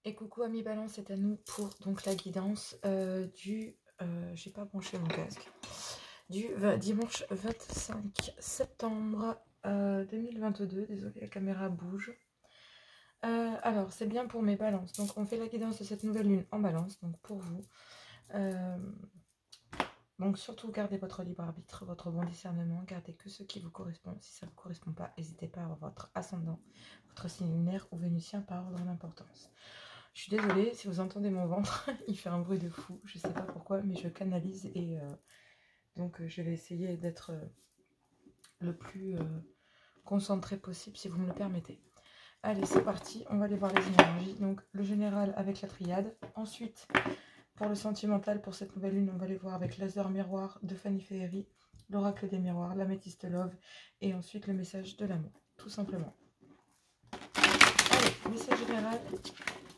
Et coucou amis Balance, c'est à nous pour donc la guidance j'ai pas branché mon casque, dimanche 25 septembre 2022. Désolée, la caméra bouge. Alors, c'est bien pour mes balances. Donc, on fait la guidance de cette nouvelle lune en balance, donc pour vous. Donc, surtout, gardez votre libre arbitre, votre bon discernement. Gardez que ce qui vous correspond. Si ça ne vous correspond pas, n'hésitez pas à avoir votre ascendant, votre signe lunaire ou vénusien par ordre d'importance. Je suis désolée si vous entendez mon ventre, il fait un bruit de fou. Je sais pas pourquoi, mais je canalise et donc je vais essayer d'être le plus concentré possible si vous me le permettez. Allez, c'est parti, on va aller voir les énergies. Donc le général avec la triade. Ensuite, pour le sentimental, pour cette nouvelle lune, on va aller voir avec l'Azur Miroir de Fanny Ferry, l'Oracle des Miroirs, l'Améthyste Love, et ensuite le message de l'amour, tout simplement. Allez, message général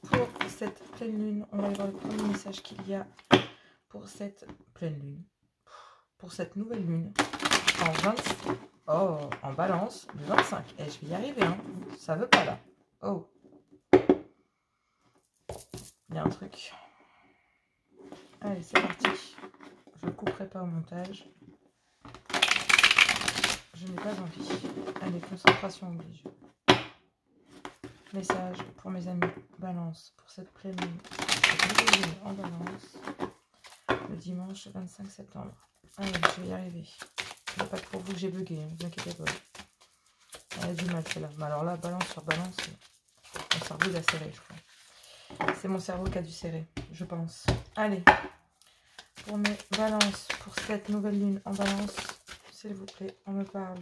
pour cette pleine lune. On va aller voir le premier message qu'il y a pour cette pleine lune. Pour cette nouvelle lune. En 26. Oh, en balance, le 25. Et je vais y arriver, hein. Ça veut pas là. Oh. Il y a un truc. Allez, c'est parti. Je ne couperai pas au montage. Je n'ai pas envie. Allez, concentration oblige. Message pour mes amis balance pour cette pleine lune. Cette nouvelle lune en balance. Le dimanche 25 septembre. Allez, je vais y arriver. C'est pas que pour vous que j'ai bugué, ne vous inquiétez pas. Elle a du mal celle-là. Mais alors là, balance sur balance, mon cerveau il a serré, je crois. C'est mon cerveau qui a dû serrer, je pense. Allez, pour mes balances, pour cette nouvelle lune en balance, s'il vous plaît, on me parle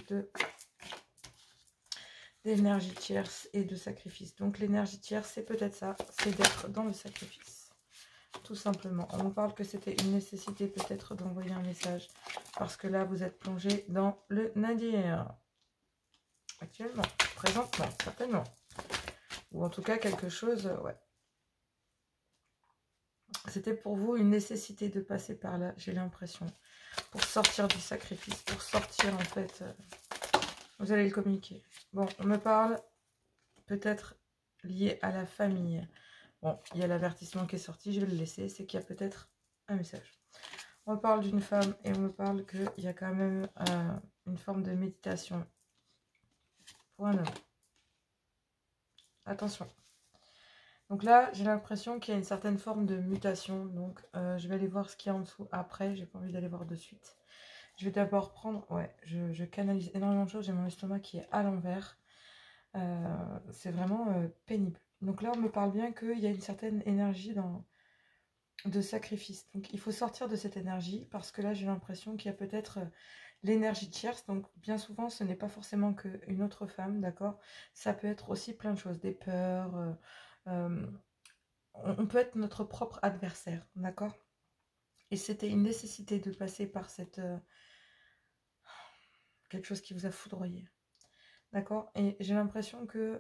d'énergie tierce et de sacrifice. Donc l'énergie tierce, c'est peut-être ça, c'est d'être dans le sacrifice. Tout simplement. On me parle que c'était une nécessité peut-être d'envoyer un message. Parce que là, vous êtes plongé dans le nadir. Actuellement, présentement, certainement. Ou en tout cas quelque chose, ouais. C'était pour vous une nécessité de passer par là, j'ai l'impression. Pour sortir du sacrifice, pour sortir en fait. Vous allez le communiquer. Bon, on me parle peut-être lié à la famille. Bon, il y a l'avertissement qui est sorti, je vais le laisser. C'est qu'il y a peut-être un message. On me parle d'une femme et on me parle qu'il y a quand même une forme de méditation pour un homme. Attention. Donc là, j'ai l'impression qu'il y a une certaine forme de mutation. Donc, je vais aller voir ce qu'il y a en dessous après. J'ai pas envie d'aller voir de suite. Je vais d'abord prendre... Ouais, je canalise énormément de choses. J'ai mon estomac qui est à l'envers. C'est vraiment pénible. Donc là, on me parle bien qu'il y a une certaine énergie de sacrifice. Donc, il faut sortir de cette énergie parce que là, j'ai l'impression qu'il y a peut-être l'énergie tierce. Donc, bien souvent, ce n'est pas forcément qu'une autre femme, d'accord? Ça peut être aussi plein de choses. Des peurs... on peut être notre propre adversaire, d'accord? Et c'était une nécessité de passer par cette quelque chose qui vous a foudroyé, d'accord? Et j'ai l'impression que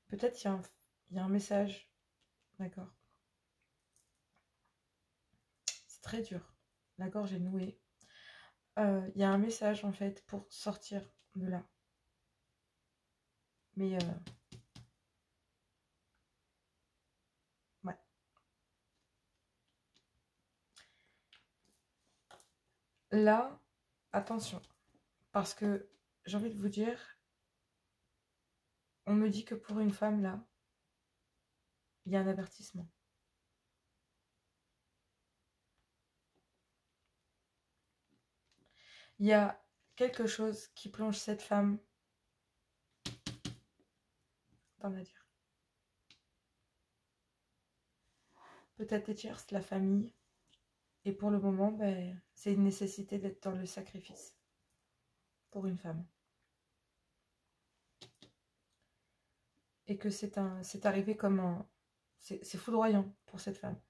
peut-être il y a un message, d'accord? C'est très dur, d'accord? J'ai noué. Il y a un message en fait pour sortir de là. Mais ouais. Là, attention, parce que j'ai envie de vous dire, on me dit que pour une femme là, il y a un avertissement. Il y a quelque chose qui plonge cette femme dans la dire. Peut-être les tierces, la famille. Et pour le moment, ben, c'est une nécessité d'être dans le sacrifice pour une femme. Et que c'est arrivé comme un... C'est foudroyant pour cette femme.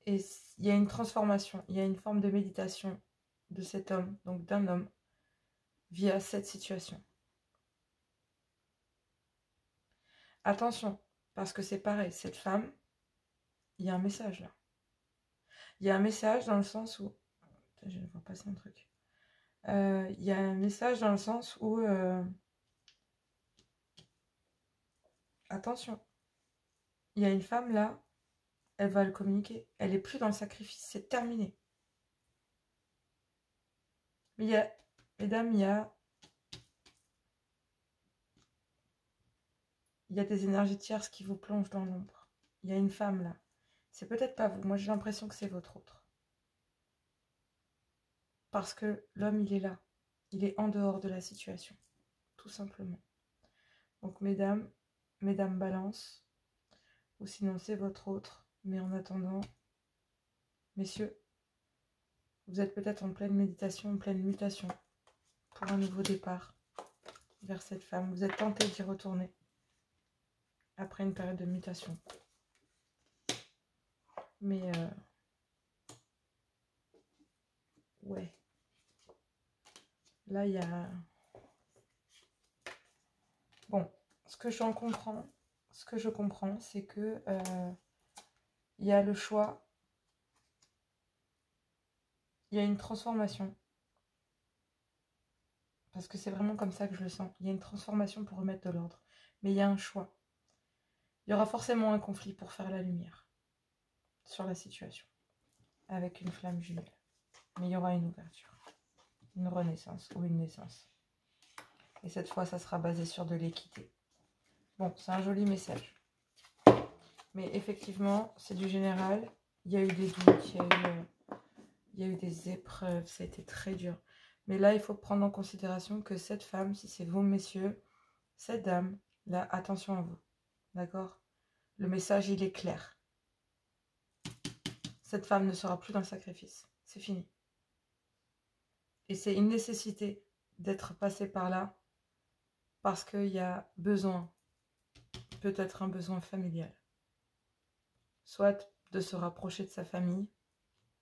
Et il y a une transformation, il y a une forme de méditation de cet homme, donc d'un homme, via cette situation. Attention, parce que c'est pareil, cette femme, il y a un message là. Il y a un message dans le sens où... Putain, je vais voir passer un truc. Il y a un message dans le sens où... attention. Il y a une femme là, elle va le communiquer. Elle est plus dans le sacrifice, c'est terminé. Mais il y a, mesdames, il y a des énergies tierces qui vous plongent dans l'ombre. Il y a une femme là. C'est peut-être pas vous. Moi, j'ai l'impression que c'est votre autre. Parce que l'homme, il est là. Il est en dehors de la situation. Tout simplement. Donc, mesdames balance. Ou sinon, c'est votre autre. Mais en attendant, messieurs, vous êtes peut-être en pleine méditation, en pleine mutation. Pour un nouveau départ vers cette femme. Vous êtes tenté d'y retourner. Après une période de mutation. Mais ouais. Là, il y a... Bon, ce que je comprends, c'est que il y a le choix, il y a une transformation. Parce que c'est vraiment comme ça que je le sens. Il y a une transformation pour remettre de l'ordre. Mais il y a un choix. Il y aura forcément un conflit pour faire la lumière sur la situation. Avec une flamme jumelle. Mais il y aura une ouverture. Une renaissance ou une naissance. Et cette fois, ça sera basé sur de l'équité. Bon, c'est un joli message. Mais effectivement, c'est du général. Il y a eu des doutes, il y a eu des épreuves. Ça a été très dur. Mais là, il faut prendre en considération que cette femme, si c'est vous, messieurs, cette dame, là, attention à vous. D'accord? Le message, il est clair. Cette femme ne sera plus dans le sacrifice. C'est fini. Et c'est une nécessité d'être passée par là parce qu'il y a besoin, peut-être un besoin familial. Soit de se rapprocher de sa famille,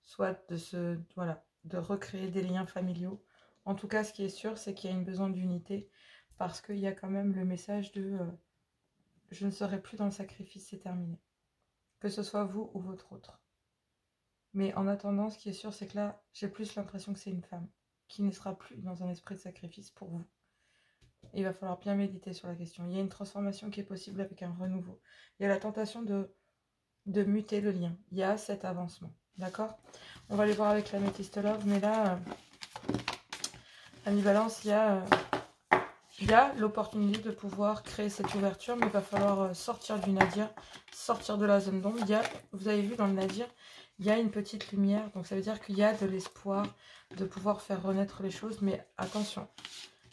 soit de recréer des liens familiaux. En tout cas, ce qui est sûr, c'est qu'il y a un besoin d'unité parce qu'il y a quand même le message de je ne serai plus dans le sacrifice, c'est terminé. Que ce soit vous ou votre autre. Mais en attendant, ce qui est sûr, c'est que là, j'ai plus l'impression que c'est une femme qui ne sera plus dans un esprit de sacrifice pour vous. Il va falloir bien méditer sur la question. Il y a une transformation qui est possible avec un renouveau. Il y a la tentation de muter le lien. Il y a cet avancement. D'accord? On va aller voir avec la Métiste Love, mais là, Ami Balance, il y a l'opportunité de pouvoir créer cette ouverture, mais il va falloir sortir du nadir, sortir de la zone d'ombre. Vous avez vu dans le nadir, il y a une petite lumière, donc ça veut dire qu'il y a de l'espoir de pouvoir faire renaître les choses, mais attention,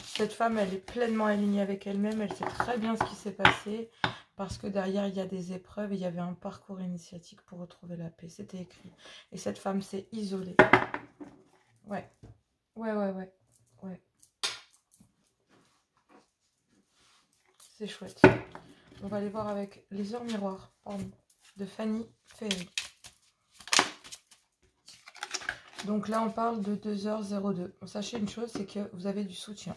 cette femme, elle est pleinement alignée avec elle-même, elle sait très bien ce qui s'est passé, parce que derrière, il y a des épreuves, et il y avait un parcours initiatique pour retrouver la paix, c'était écrit. Et cette femme s'est isolée. Ouais. C'est chouette. On va aller voir avec les heures miroirs, de Fanny Ferry. Donc là, on parle de 2h02. Sachez une chose, c'est que vous avez du soutien.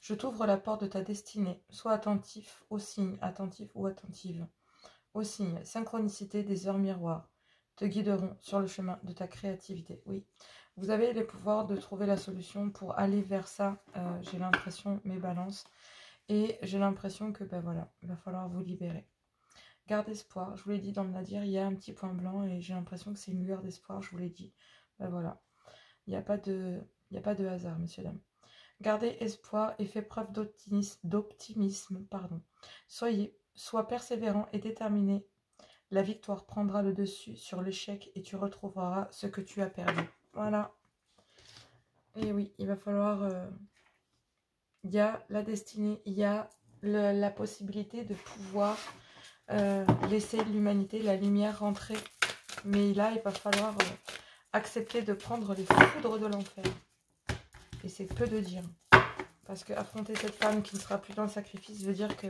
Je t'ouvre la porte de ta destinée. Sois attentif aux signes, attentif ou attentive. Aux signes, synchronicité des heures miroirs te guideront sur le chemin de ta créativité. Oui, vous avez les pouvoirs de trouver la solution pour aller vers ça. J'ai l'impression, mes balances. Et j'ai l'impression que, ben voilà, il va falloir vous libérer. Garde espoir, je vous l'ai dit dans le nadir, il y a un petit point blanc et j'ai l'impression que c'est une lueur d'espoir, je vous l'ai dit. Ben voilà, il n'y a pas de hasard, messieurs, dames. Gardez espoir et faites preuve d'optimisme, pardon. Sois persévérant et déterminé. La victoire prendra le dessus sur l'échec et tu retrouveras ce que tu as perdu. Voilà. Et oui, il va falloir... il y a la destinée, il y a la possibilité de pouvoir laisser l'humanité, la lumière rentrer. Mais là, il va falloir accepter de prendre les foudres de l'enfer. Et c'est peu de dire. Parce qu'affronter cette femme qui ne sera plus dans le sacrifice veut dire que...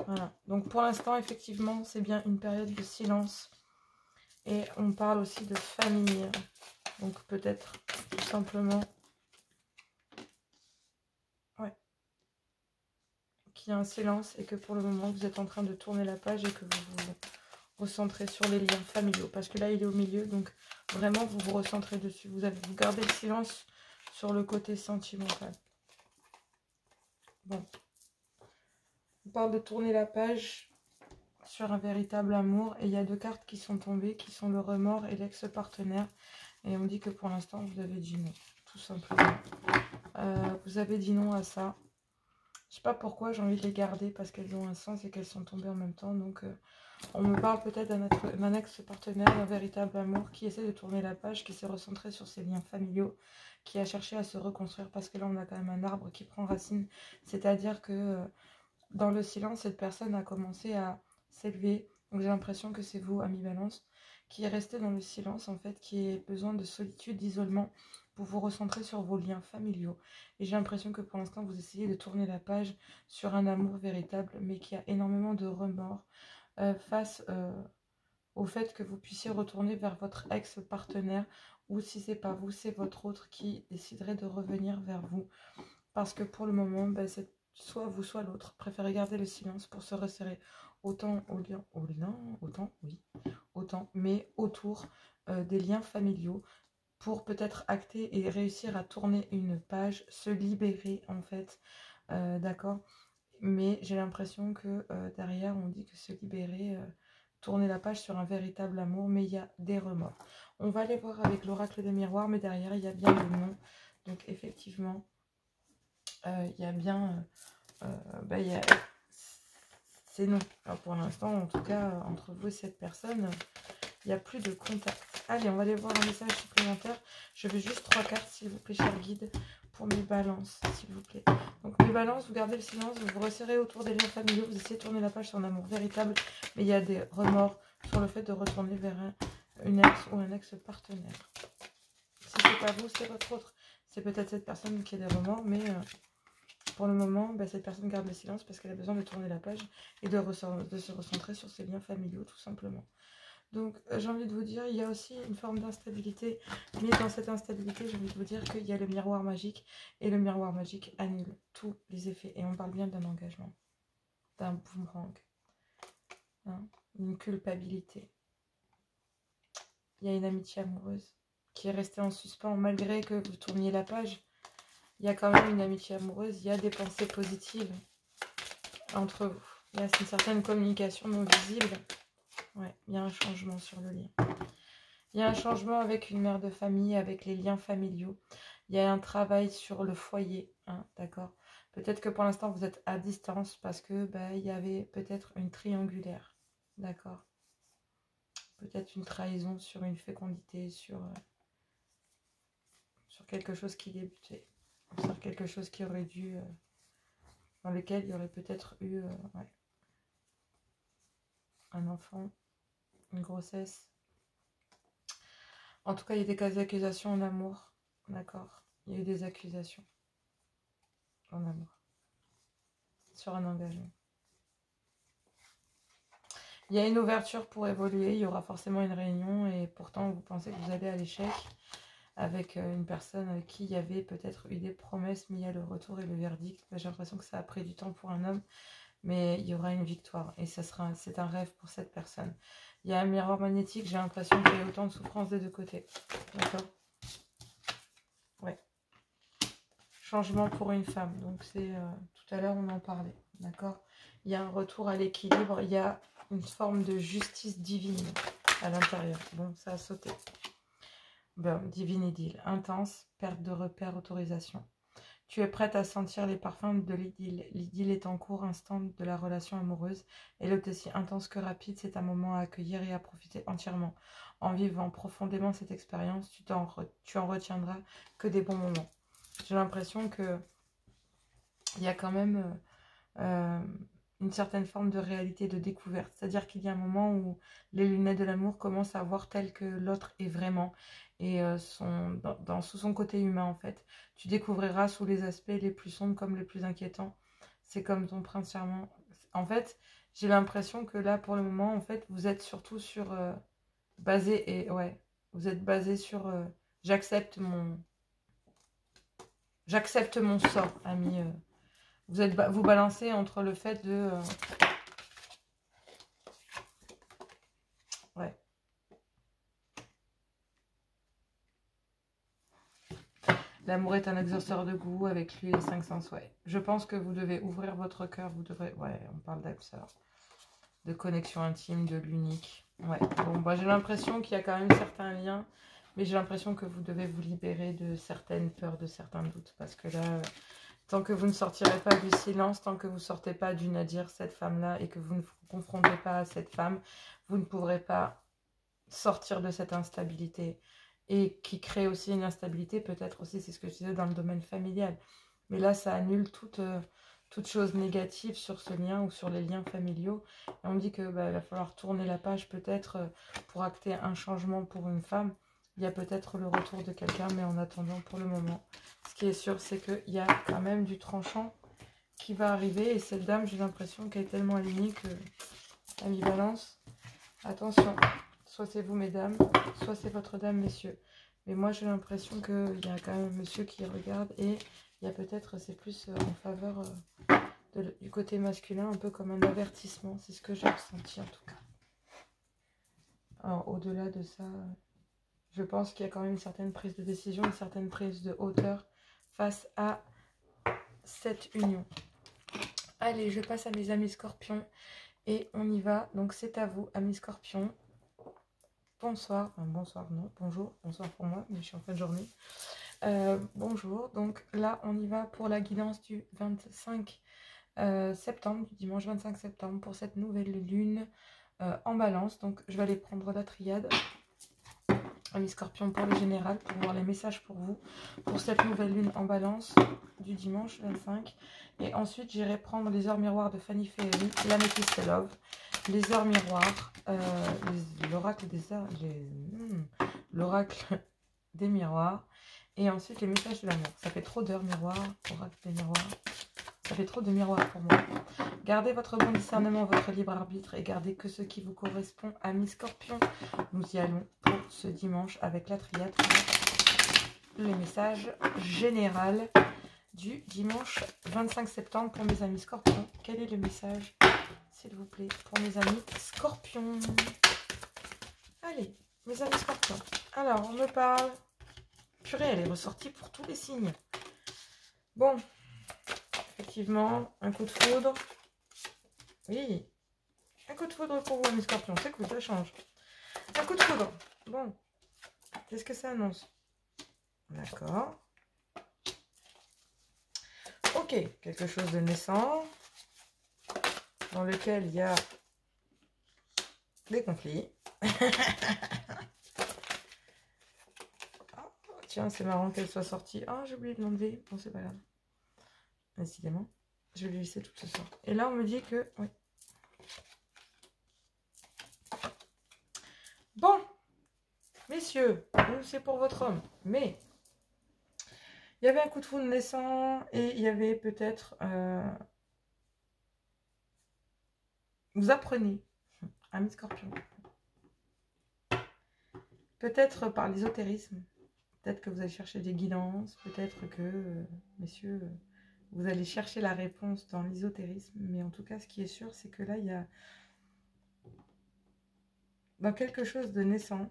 Voilà. Donc pour l'instant, effectivement, c'est bien une période de silence. Et on parle aussi de famille. Donc peut-être tout simplement... qu'il y a un silence et que pour le moment, vous êtes en train de tourner la page et que vous vous recentrez sur les liens familiaux. Parce que là, il est au milieu, donc vraiment, vous vous recentrez dessus. Vous gardez le silence sur le côté sentimental. Bon. On parle de tourner la page sur un véritable amour. Et il y a deux cartes qui sont tombées, qui sont le remords et l'ex-partenaire. Et on dit que pour l'instant, vous avez dit non, tout simplement. Vous avez dit non à ça. Je sais pas pourquoi j'ai envie de les garder, parce qu'elles ont un sens et qu'elles sont tombées en même temps. Donc, on me parle peut-être d'un ex-partenaire, d'un véritable amour qui essaie de tourner la page, qui s'est recentré sur ses liens familiaux, qui a cherché à se reconstruire, parce que là, on a quand même un arbre qui prend racine. C'est-à-dire que dans le silence, cette personne a commencé à s'élever. Donc, j'ai l'impression que c'est vous, ami Balance, qui est resté dans le silence, en fait, qui a besoin de solitude, d'isolement, pour vous recentrer sur vos liens familiaux. Et j'ai l'impression que pour l'instant, vous essayez de tourner la page sur un amour véritable, mais qui a énormément de remords face au fait que vous puissiez retourner vers votre ex-partenaire, ou si c'est pas vous, c'est votre autre qui déciderait de revenir vers vous. Parce que pour le moment, ben, c'est soit vous, soit l'autre. Préférez garder le silence pour se resserrer autant autant, mais autour des liens familiaux, pour peut-être acter et réussir à tourner une page, se libérer en fait, d'accord. Mais j'ai l'impression que derrière, on dit que se libérer, tourner la page sur un véritable amour, mais il y a des remords. On va aller voir avec l'oracle des miroirs, mais derrière, il y a bien le nom. Donc effectivement, il y a bien... bah, c'est non. Alors, pour l'instant, en tout cas, entre vous et cette personne, il n'y a plus de contact. Allez, on va aller voir un message supplémentaire. Je veux juste 3 cartes, s'il vous plaît, cher guide, pour mes balances, s'il vous plaît. Donc, mes balances, vous gardez le silence, vous vous resserrez autour des liens familiaux, vous essayez de tourner la page sur un amour véritable, mais il y a des remords sur le fait de retourner vers une ex ou un ex-partenaire. Si c'est pas vous, c'est votre autre. C'est peut-être cette personne qui a des remords, mais pour le moment, bah, cette personne garde le silence parce qu'elle a besoin de tourner la page et de se recentrer sur ses liens familiaux, tout simplement. Donc, j'ai envie de vous dire, il y a aussi une forme d'instabilité, mais dans cette instabilité, j'ai envie de vous dire qu'il y a le miroir magique, et le miroir magique annule tous les effets. Et on parle bien d'un engagement, d'un boomerang, hein, une culpabilité. Il y a une amitié amoureuse qui est restée en suspens, malgré que vous tourniez la page. Il y a quand même une amitié amoureuse, il y a des pensées positives entre vous. Il y a une certaine communication non visible. Ouais, il y a un changement sur le lien. Il y a un changement avec une mère de famille, avec les liens familiaux. Il y a un travail sur le foyer, hein, d'accord. Peut-être que pour l'instant, vous êtes à distance parce que il y avait peut-être une triangulaire, d'accord. Peut-être une trahison sur une fécondité, sur quelque chose qui débutait. Sur quelque chose qui aurait dû... dans lequel il y aurait peut-être eu ouais, un enfant, une grossesse. En tout cas, il y a des accusations en amour, d'accord. Il y a eu des accusations en amour, sur un engagement. Il y a une ouverture pour évoluer, il y aura forcément une réunion, et pourtant vous pensez que vous allez à l'échec avec une personne avec qui il y avait peut-être eu des promesses, mais il y a le retour et le verdict. J'ai l'impression que ça a pris du temps pour un homme, mais il y aura une victoire, et c'est un rêve pour cette personne. Il y a un miroir magnétique, j'ai l'impression qu'il y a autant de souffrance des deux côtés. D'accord. Ouais. Changement pour une femme, donc c'est... tout à l'heure on en parlait, d'accord. Il y a un retour à l'équilibre, il y a une forme de justice divine à l'intérieur. Bon, ça a sauté. Bon, divine idylle, intense, perte de repère, autorisation. Tu es prête à sentir les parfums de l'idylle. L'idylle est en cours, instant de la relation amoureuse. Elle est aussi intense que rapide. C'est un moment à accueillir et à profiter entièrement. En vivant profondément cette expérience, tu en retiendras que des bons moments. J'ai l'impression que il y a quand même une certaine forme de réalité, de découverte. C'est-à-dire qu'il y a un moment où les lunettes de l'amour commencent à voir tel que l'autre est vraiment. Et sous son côté humain, en fait. Tu découvriras sous les aspects les plus sombres comme les plus inquiétants. C'est comme ton prince charmant. En fait, j'ai l'impression que là, pour le moment, en fait, vous êtes surtout sur... basé, et ouais, vous êtes basé sur... j'accepte mon sort, ami. Vous balancez entre le fait de... ouais. L'amour est un exhausteur de goût avec lui et 5 sens, ouais. Je pense que vous devez ouvrir votre cœur, vous devrez... Ouais, on parle d'âme sœur. De connexion intime, de l'unique. Ouais, bon, bah, j'ai l'impression qu'il y a quand même certains liens, mais j'ai l'impression que vous devez vous libérer de certaines peurs, de certains doutes, parce que là, tant que vous ne sortirez pas du silence, tant que vous ne sortez pas du Nadir, cette femme-là, et que vous ne vous confrontez pas à cette femme, vous ne pourrez pas sortir de cette instabilité, et qui crée aussi une instabilité, peut-être aussi, c'est ce que je disais, dans le domaine familial. Mais là, ça annule toute chose négative sur ce lien ou sur les liens familiaux. Et on me dit que bah, il va falloir tourner la page peut-être pour acter un changement pour une femme. Il y a peut-être le retour de quelqu'un, mais en attendant, pour le moment, ce qui est sûr, c'est qu'il y a quand même du tranchant qui va arriver. Et cette dame, j'ai l'impression qu'elle est tellement alignée que, ami Balance, attention, soit c'est vous, mesdames, soit c'est votre dame, messieurs. Mais moi, j'ai l'impression qu'il y a quand même un monsieur qui regarde et il y a peut-être, c'est plus en faveur du côté masculin, un peu comme un avertissement. C'est ce que j'ai ressenti en tout cas. Alors, au-delà de ça, je pense qu'il y a quand même une certaine prise de décision, une certaine prise de hauteur face à cette union. Allez, je passe à mes amis scorpions et on y va. Donc, c'est à vous, amis scorpions. Bonsoir, enfin, bonsoir non, bonjour pour moi, mais je suis en fin de journée. Bonjour, donc là on y va pour la guidance du 25 septembre, du dimanche 25 septembre, pour cette nouvelle lune en balance. Donc je vais aller prendre la triade, amis scorpions, pour le général, pour voir les messages pour vous, pour cette nouvelle lune en balance du dimanche 25. Et ensuite j'irai prendre les heures miroirs de Fanny Ferry, l'Amethyst Love, les heures miroirs, l'oracle des heures, l'oracle des miroirs, et ensuite les messages de l'amour. Ça fait trop d'heures miroirs, oracle des miroirs, ça fait trop de miroirs pour moi. Gardez votre bon discernement, votre libre arbitre, et gardez que ce qui vous correspond, amis scorpions. Nous y allons pour ce dimanche avec la triade, les messages général du dimanche 25 septembre pour mes amis scorpions. Quel est le message, s'il vous plaît, pour mes amis scorpions? Allez, mes amis scorpions. Alors, on me parle. Purée, elle est ressortie pour tous les signes. Bon, effectivement, un coup de foudre. Oui, un coup de foudre pour vous, mes scorpions. C'est cool, ça change. Un coup de foudre. Bon, qu'est-ce que ça annonce? D'accord. Ok, quelque chose de naissant, dans lequel il y a des conflits. Oh, tiens, c'est marrant qu'elle soit sortie. Oh, j'ai oublié de l'enlever. Bon, c'est pas grave. Décidément, je vais lui laisser tout ce soir. Et là, on me dit que... Oui. Bon, messieurs, c'est pour votre homme. Mais, il y avait un coup de foudre naissant et il y avait peut-être... Vous apprenez, amis scorpions. Peut-être par l'ésotérisme. Peut-être que vous allez chercher des guidances. Peut-être que, messieurs, vous allez chercher la réponse dans l'ésotérisme. Mais en tout cas, ce qui est sûr, c'est que là, il y a... Dans quelque chose de naissant,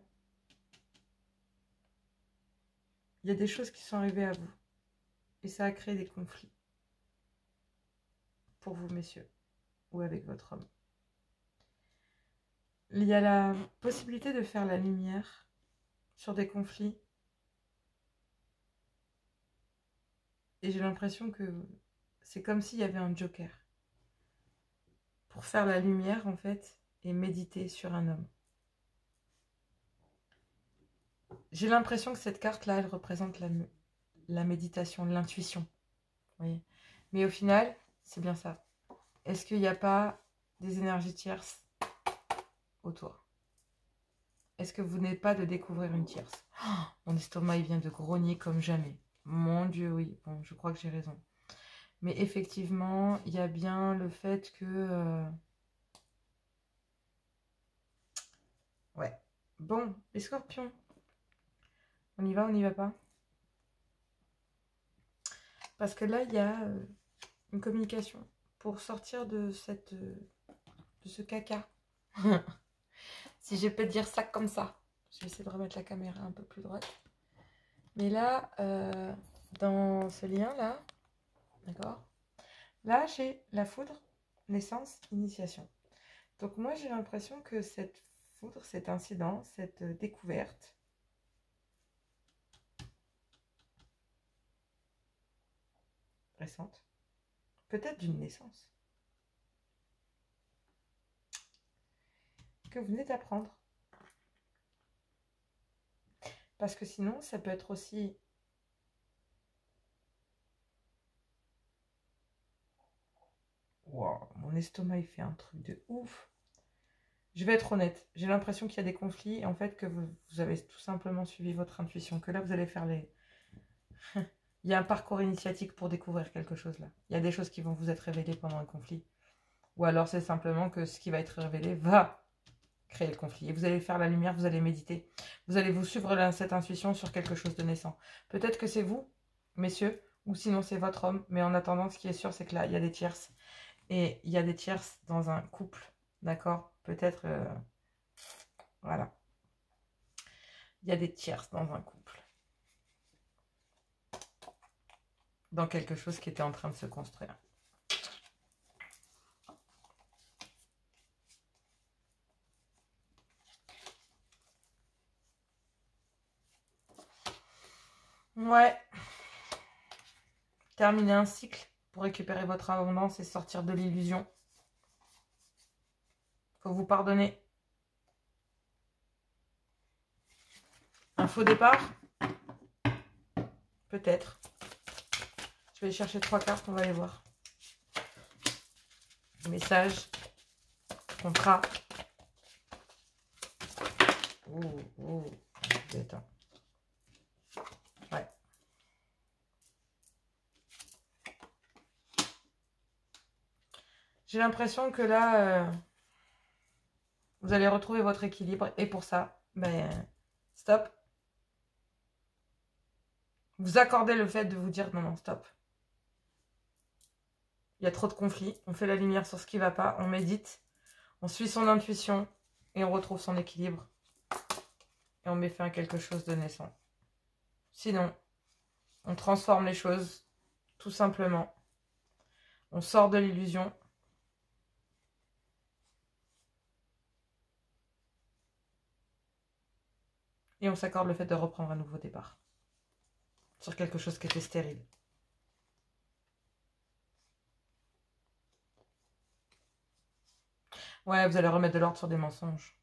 il y a des choses qui sont arrivées à vous. Et ça a créé des conflits. Pour vous, messieurs. Ou avec votre homme. Il y a la possibilité de faire la lumière sur des conflits. Et j'ai l'impression que c'est comme s'il y avait un joker. Pour faire la lumière, en fait, et méditer sur un homme. J'ai l'impression que cette carte-là, elle représente la méditation, l'intuition. Mais au final, c'est bien ça. Est-ce qu'il n'y a pas des énergies tierces autour? Est-ce que vous n'êtes pas de découvrir une tierce? Oh, mon estomac, il vient de grogner comme jamais. Mon Dieu, oui. Bon, je crois que j'ai raison. Mais effectivement, il y a bien le fait que... Ouais. Bon, les scorpions. On y va, on n'y va pas? Parce que là, il y a une communication pour sortir de ce caca. Si je peux dire ça comme ça. Je vais essayer de remettre la caméra un peu plus droite. Mais là, dans ce lien-là, d'accord? Là, j'ai la foudre, naissance, initiation. Donc moi, j'ai l'impression que cette foudre, cet incident, cette découverte, récente, peut-être d'une naissance, que vous venez d'apprendre. Parce que sinon, ça peut être aussi... Wow, mon estomac, il fait un truc de ouf. Je vais être honnête, j'ai l'impression qu'il y a des conflits et en fait que vous avez tout simplement suivi votre intuition. Que là, vous allez faire les... Il y a un parcours initiatique pour découvrir quelque chose là. Il y a des choses qui vont vous être révélées pendant un conflit. Ou alors c'est simplement que ce qui va être révélé va créer le conflit. Et vous allez faire la lumière, vous allez méditer. Vous allez vous suivre cette intuition sur quelque chose de naissant. Peut-être que c'est vous, messieurs, ou sinon c'est votre homme. Mais en attendant, ce qui est sûr, c'est que là, il y a des tierces. Et il y a des tierces dans un couple, d'accord? Peut-être, voilà. Il y a des tierces dans un couple. Dans quelque chose qui était en train de se construire. Ouais. Terminer un cycle pour récupérer votre abondance et sortir de l'illusion. Faut vous pardonner. Un faux départ? Peut-être. Je vais aller chercher 3 cartes, on va les voir. Message. Contrat. Oh, détends. Ouais. J'ai l'impression que là, vous allez retrouver votre équilibre. Et pour ça, ben, stop. Vous accordez le fait de vous dire non, stop. Il y a trop de conflits. On fait la lumière sur ce qui ne va pas. On médite. On suit son intuition. Et on retrouve son équilibre. Et on met fin à quelque chose de naissant. Sinon, on transforme les choses. Tout simplement. On sort de l'illusion. Et on s'accorde le fait de reprendre un nouveau départ. Sur quelque chose qui était stérile. Ouais, vous allez remettre de l'ordre sur des mensonges.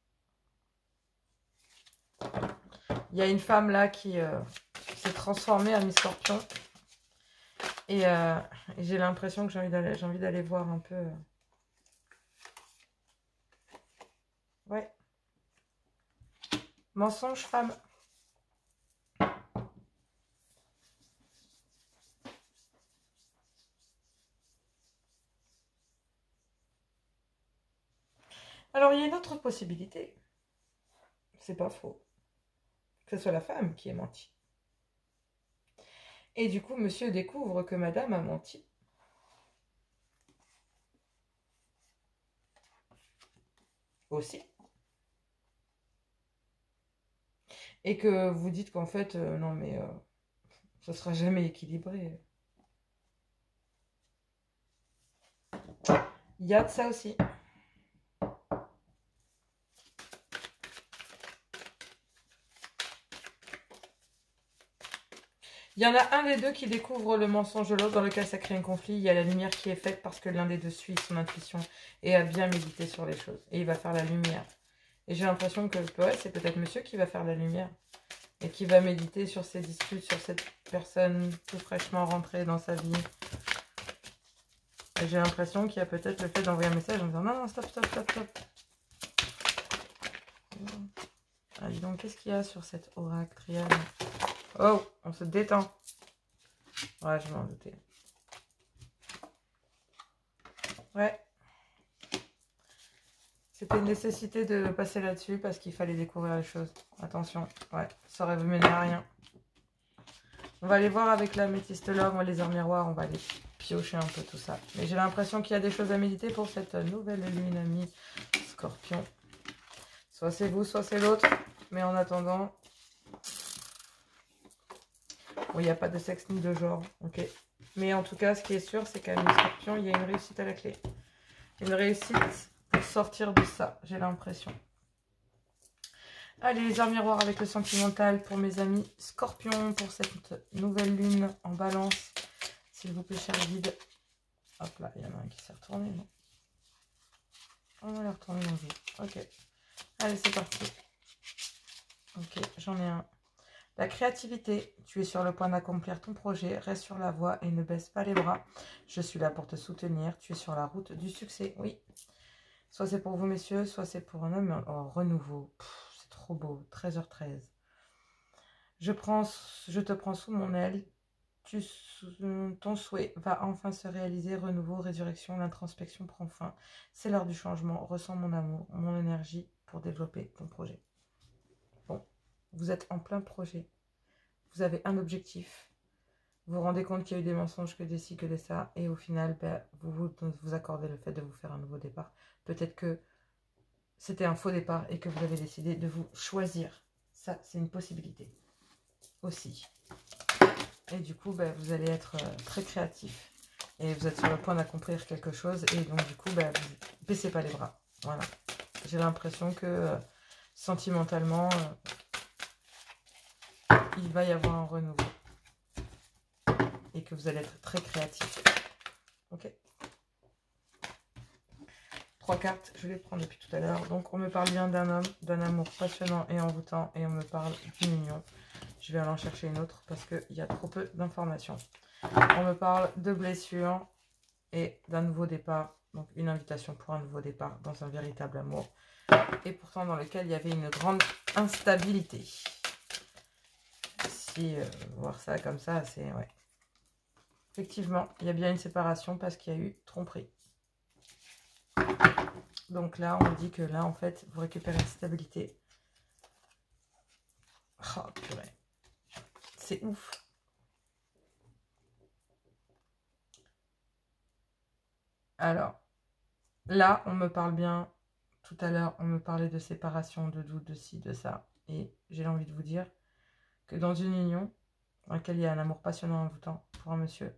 Il y a une femme là qui s'est transformée en mi-scorpion. Et j'ai l'impression que j'ai envie d'aller voir un peu. Ouais. Mensonge, femme. Alors, il y a une autre possibilité. C'est pas faux. Que ce soit la femme qui ait menti. Et du coup, monsieur découvre que madame a menti. Aussi. Et que vous dites qu'en fait, non mais ça sera jamais équilibré. Il y a de ça aussi. Il y en a un des deux qui découvre le mensonge de l'autre, dans lequel ça crée un conflit. Il y a la lumière qui est faite parce que l'un des deux suit son intuition et a bien médité sur les choses. Et il va faire la lumière. Et j'ai l'impression que ouais, c'est peut-être monsieur qui va faire la lumière. Et qui va méditer sur ses disputes, sur cette personne tout fraîchement rentrée dans sa vie. Et j'ai l'impression qu'il y a peut-être le fait d'envoyer un message en disant non, non, stop, stop, stop, stop. Ah, dis donc, qu'est-ce qu'il y a sur cette oracle triade? Oh, on se détend. Ouais, je m'en doutais. Ouais. C'était une nécessité de passer là-dessus parce qu'il fallait découvrir les choses. Attention, ouais, ça aurait mené à rien. On va aller voir avec la métiste l'homme, les heures miroirs, on va aller piocher un peu tout ça. Mais j'ai l'impression qu'il y a des choses à méditer pour cette nouvelle lune amie Scorpion. Soit c'est vous, soit c'est l'autre. Mais en attendant, Bon, il n'y a pas de sexe ni de genre, ok. Mais en tout cas, ce qui est sûr, c'est qu'à mes scorpions, il y a une réussite à la clé. Une réussite pour sortir de ça, j'ai l'impression. Allez, les arts miroirs avec le sentimental pour mes amis scorpions, pour cette nouvelle lune en balance. S'il vous plaît, cher guide. Hop là, il y en a un qui s'est retourné, non? On va le retourner dans le vide. Ok. Allez, c'est parti. Ok, j'en ai un. La créativité, tu es sur le point d'accomplir ton projet, reste sur la voie et ne baisse pas les bras. Je suis là pour te soutenir, tu es sur la route du succès, oui. Soit c'est pour vous messieurs, soit c'est pour un homme. Oh, renouveau, c'est trop beau, 13h13. Je te prends sous mon aile, ton souhait va enfin se réaliser, renouveau, résurrection, l'introspection prend fin. C'est l'heure du changement, ressens mon amour, mon énergie pour développer ton projet. Bon, vous êtes en plein projet. Vous avez un objectif, vous vous rendez compte qu'il y a eu des mensonges, que des ci, que des ça, et au final, ben, vous accordez le fait de vous faire un nouveau départ. Peut-être que c'était un faux départ et que vous avez décidé de vous choisir. Ça, c'est une possibilité aussi. Et du coup, ben, vous allez être très créatif. Et vous êtes sur le point d'accomplir quelque chose. Et donc, du coup, ben, vous baissez pas les bras. Voilà. J'ai l'impression que sentimentalement, il va y avoir un renouveau. Et que vous allez être très créatif. Ok. 3 cartes, je vais les prendre depuis tout à l'heure. Donc, on me parle bien d'un homme, d'un amour passionnant et envoûtant. Et on me parle d'une union. Je vais aller en chercher une autre parce qu'il y a trop peu d'informations. On me parle de blessures et d'un nouveau départ. Donc, une invitation pour un nouveau départ dans un véritable amour. Et pourtant, dans lequel il y avait une grande instabilité. Si voir ça comme ça, c'est... Ouais. Effectivement, il y a bien une séparation parce qu'il y a eu tromperie. Donc là, on dit que là, en fait, vous récupérez une stabilité. Oh, purée. C'est ouf. Alors, là, on me parle bien. Tout à l'heure, on me parlait de séparation, de doute, de ci, de ça. Et j'ai envie de vous dire que dans une union, dans laquelle il y a un amour passionnant envoûtant pour un monsieur,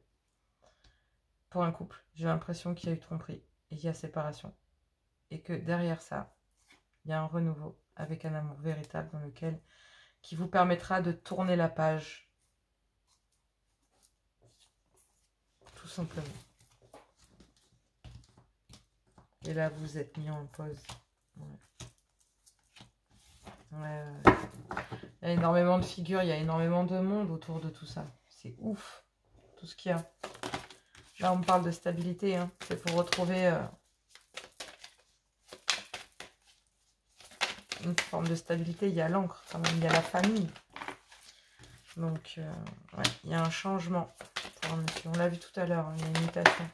pour un couple, j'ai l'impression qu'il y a eu tromperie et qu'il y a séparation. Et que derrière ça, il y a un renouveau avec un amour véritable dans lequel, qui vous permettra de tourner la page. Tout simplement. Et là, vous êtes mis en pause. Ouais. Ouais. Il y a énormément de figures, il y a énormément de monde autour de tout ça. C'est ouf, tout ce qu'il y a. Là, on me parle de stabilité. Hein. C'est pour retrouver une forme de stabilité. Il y a l'encre, quand même. Il y a la famille. Donc, ouais, il y a un changement pour un monsieur. On l'a vu tout à l'heure, hein, il y a une mutation.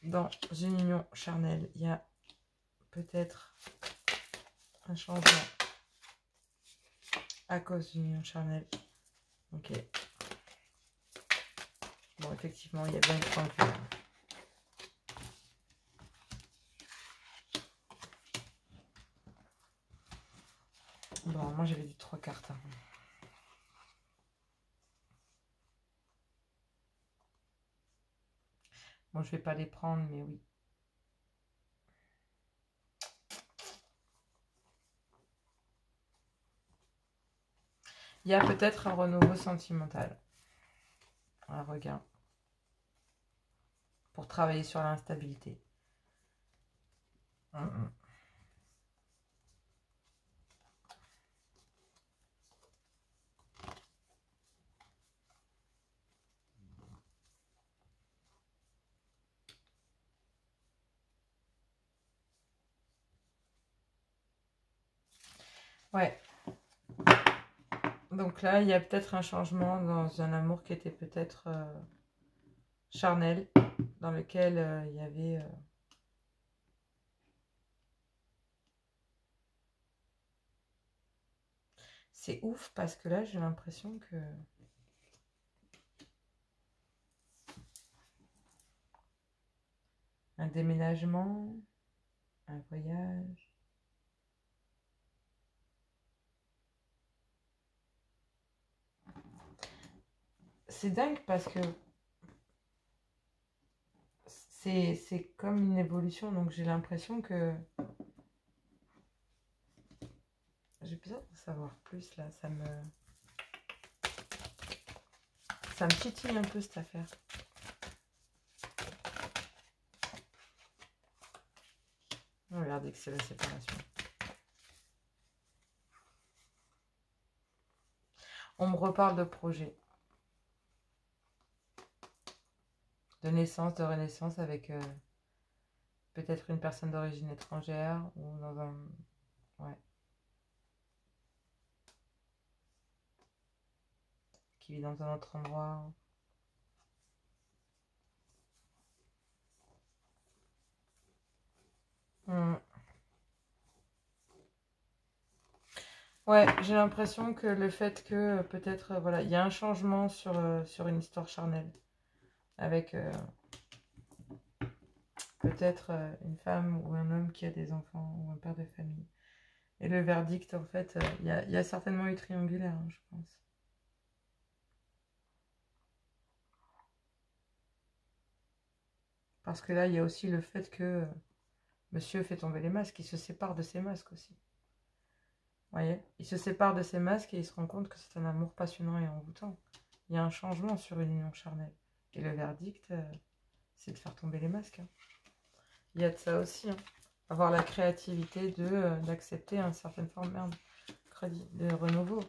Dans une union charnelle, il y a peut-être un changement à cause d'une union charnelle. Ok. Bon, effectivement, il y a bien une tranquille. Bon, moi j'avais dit 3 cartes. Hein. Bon, je vais pas les prendre, mais oui. Il y a peut-être un renouveau sentimental. Un regain. Pour travailler sur l'instabilité. Ouais. Donc là, il y a peut-être un changement dans un amour qui était peut-être charnel, dans lequel il y avait... C'est ouf parce que là, j'ai l'impression que... Un déménagement, un voyage... c'est dingue parce que c'est comme une évolution. Donc j'ai l'impression que j'ai besoin de savoir plus là. Ça me titille un peu cette affaire. Regardez que c'est la séparation. On me reparle de projet. De naissance, de renaissance avec peut-être une personne d'origine étrangère ou dans un... Ouais. Qui vit dans un autre endroit. Ouais, j'ai l'impression que le fait que peut-être, voilà, il y a un changement sur une histoire charnelle. Avec peut-être une femme ou un homme qui a des enfants ou un père de famille. Et le verdict, en fait, il y a certainement eu triangulaire, hein, je pense. Parce que là, il y a aussi le fait que monsieur fait tomber les masques, il se sépare de ses masques aussi. Vous voyez, il se sépare de ses masques et il se rend compte que c'est un amour passionnant et envoûtant. Il y a un changement sur une union charnelle. Et le verdict, c'est de faire tomber les masques. Hein. Il y a de ça aussi. Hein. Avoir la créativité d'accepter une certaine forme de renouveau.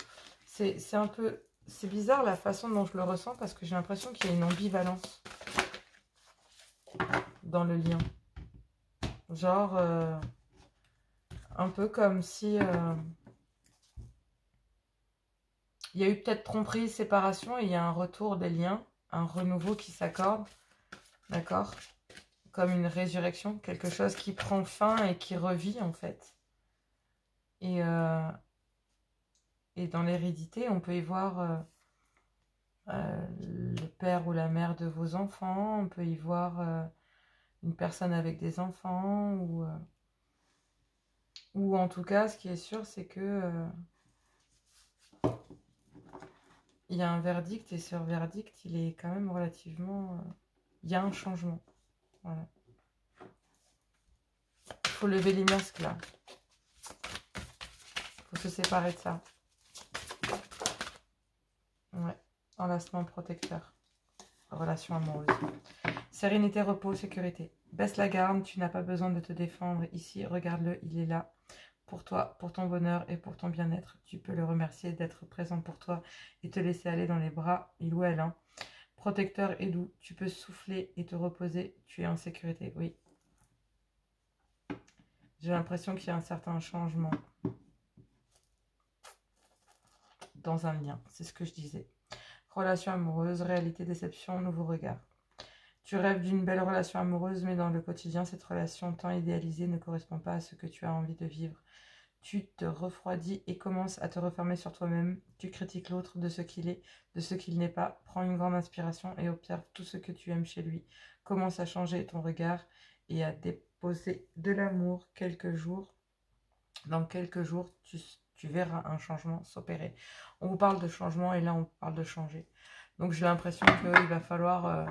C'est un peu... C'est bizarre la façon dont je le ressens parce que j'ai l'impression qu'il y a une ambivalence dans le lien. Genre, un peu comme si... il y a eu peut-être tromperie, séparation, et il y a un retour des liens, un renouveau qui s'accorde, d'accord? Comme une résurrection, quelque chose qui prend fin et qui revit, en fait. Et dans l'hérédité, on peut y voir le père ou la mère de vos enfants, on peut y voir une personne avec des enfants, ou en tout cas, ce qui est sûr, c'est que il y a un verdict, et ce verdict, il est quand même relativement... il y a un changement. Voilà. Il faut lever les masques, là. Il faut se séparer de ça. Ouais. Enlacement protecteur. Relation amoureuse. Sérénité, repos, sécurité. Baisse la garde, tu n'as pas besoin de te défendre ici. Regarde-le, il est là. Pour toi, pour ton bonheur et pour ton bien-être. Tu peux le remercier d'être présent pour toi et te laisser aller dans les bras, il ou elle. Hein. Protecteur et doux, tu peux souffler et te reposer, tu es en sécurité, oui. J'ai l'impression qu'il y a un certain changement dans un lien, c'est ce que je disais. Relation amoureuse, réalité, déception, nouveau regard. Tu rêves d'une belle relation amoureuse, mais dans le quotidien, cette relation tant idéalisée ne correspond pas à ce que tu as envie de vivre. Tu te refroidis et commences à te refermer sur toi-même. Tu critiques l'autre de ce qu'il est, de ce qu'il n'est pas. Prends une grande inspiration et observe tout ce que tu aimes chez lui. Commence à changer ton regard et à déposer de l'amour quelques jours. Dans quelques jours, tu verras un changement s'opérer. On vous parle de changement et là, on parle de changer. Donc, j'ai l'impression qu'il va falloir,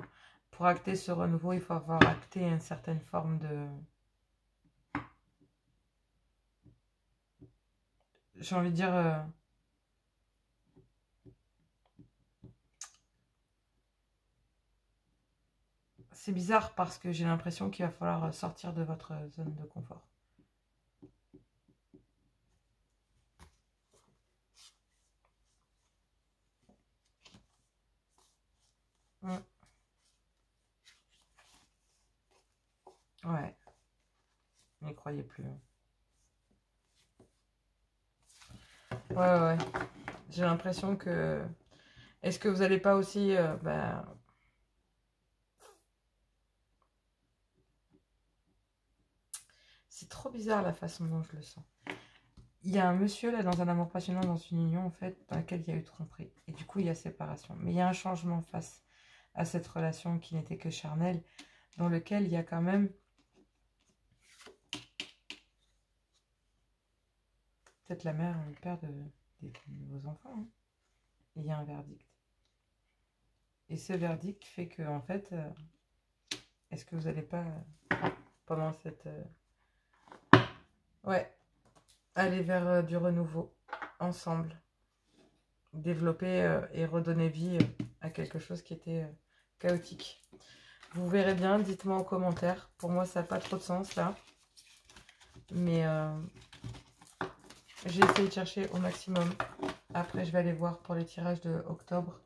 pour acter ce renouveau, il faut avoir acté une certaine forme de... J'ai envie de dire... c'est bizarre parce que j'ai l'impression qu'il va falloir sortir de votre zone de confort. Ouais, n'y croyez plus. Ouais. J'ai l'impression que... Est-ce que vous n'allez pas aussi... C'est trop bizarre la façon dont je le sens. Il y a un monsieur là dans un amour passionnant, dans une union en fait, dans laquelle il y a eu tromperie. Et du coup, il y a séparation. Mais il y a un changement face à cette relation qui n'était que charnelle, dans lequel il y a quand même... Peut-être la mère ou le père de vos enfants. Hein. Et il y a un verdict. Et ce verdict fait que, en fait, est-ce que vous n'allez pas, pendant cette... ouais, aller vers du renouveau, ensemble. Développer et redonner vie à quelque chose qui était chaotique. Vous verrez bien, dites-moi en commentaire. Pour moi, ça n'a pas trop de sens, là. Mais j'ai essayé de chercher au maximum. Après, je vais aller voir pour les tirages de octobre.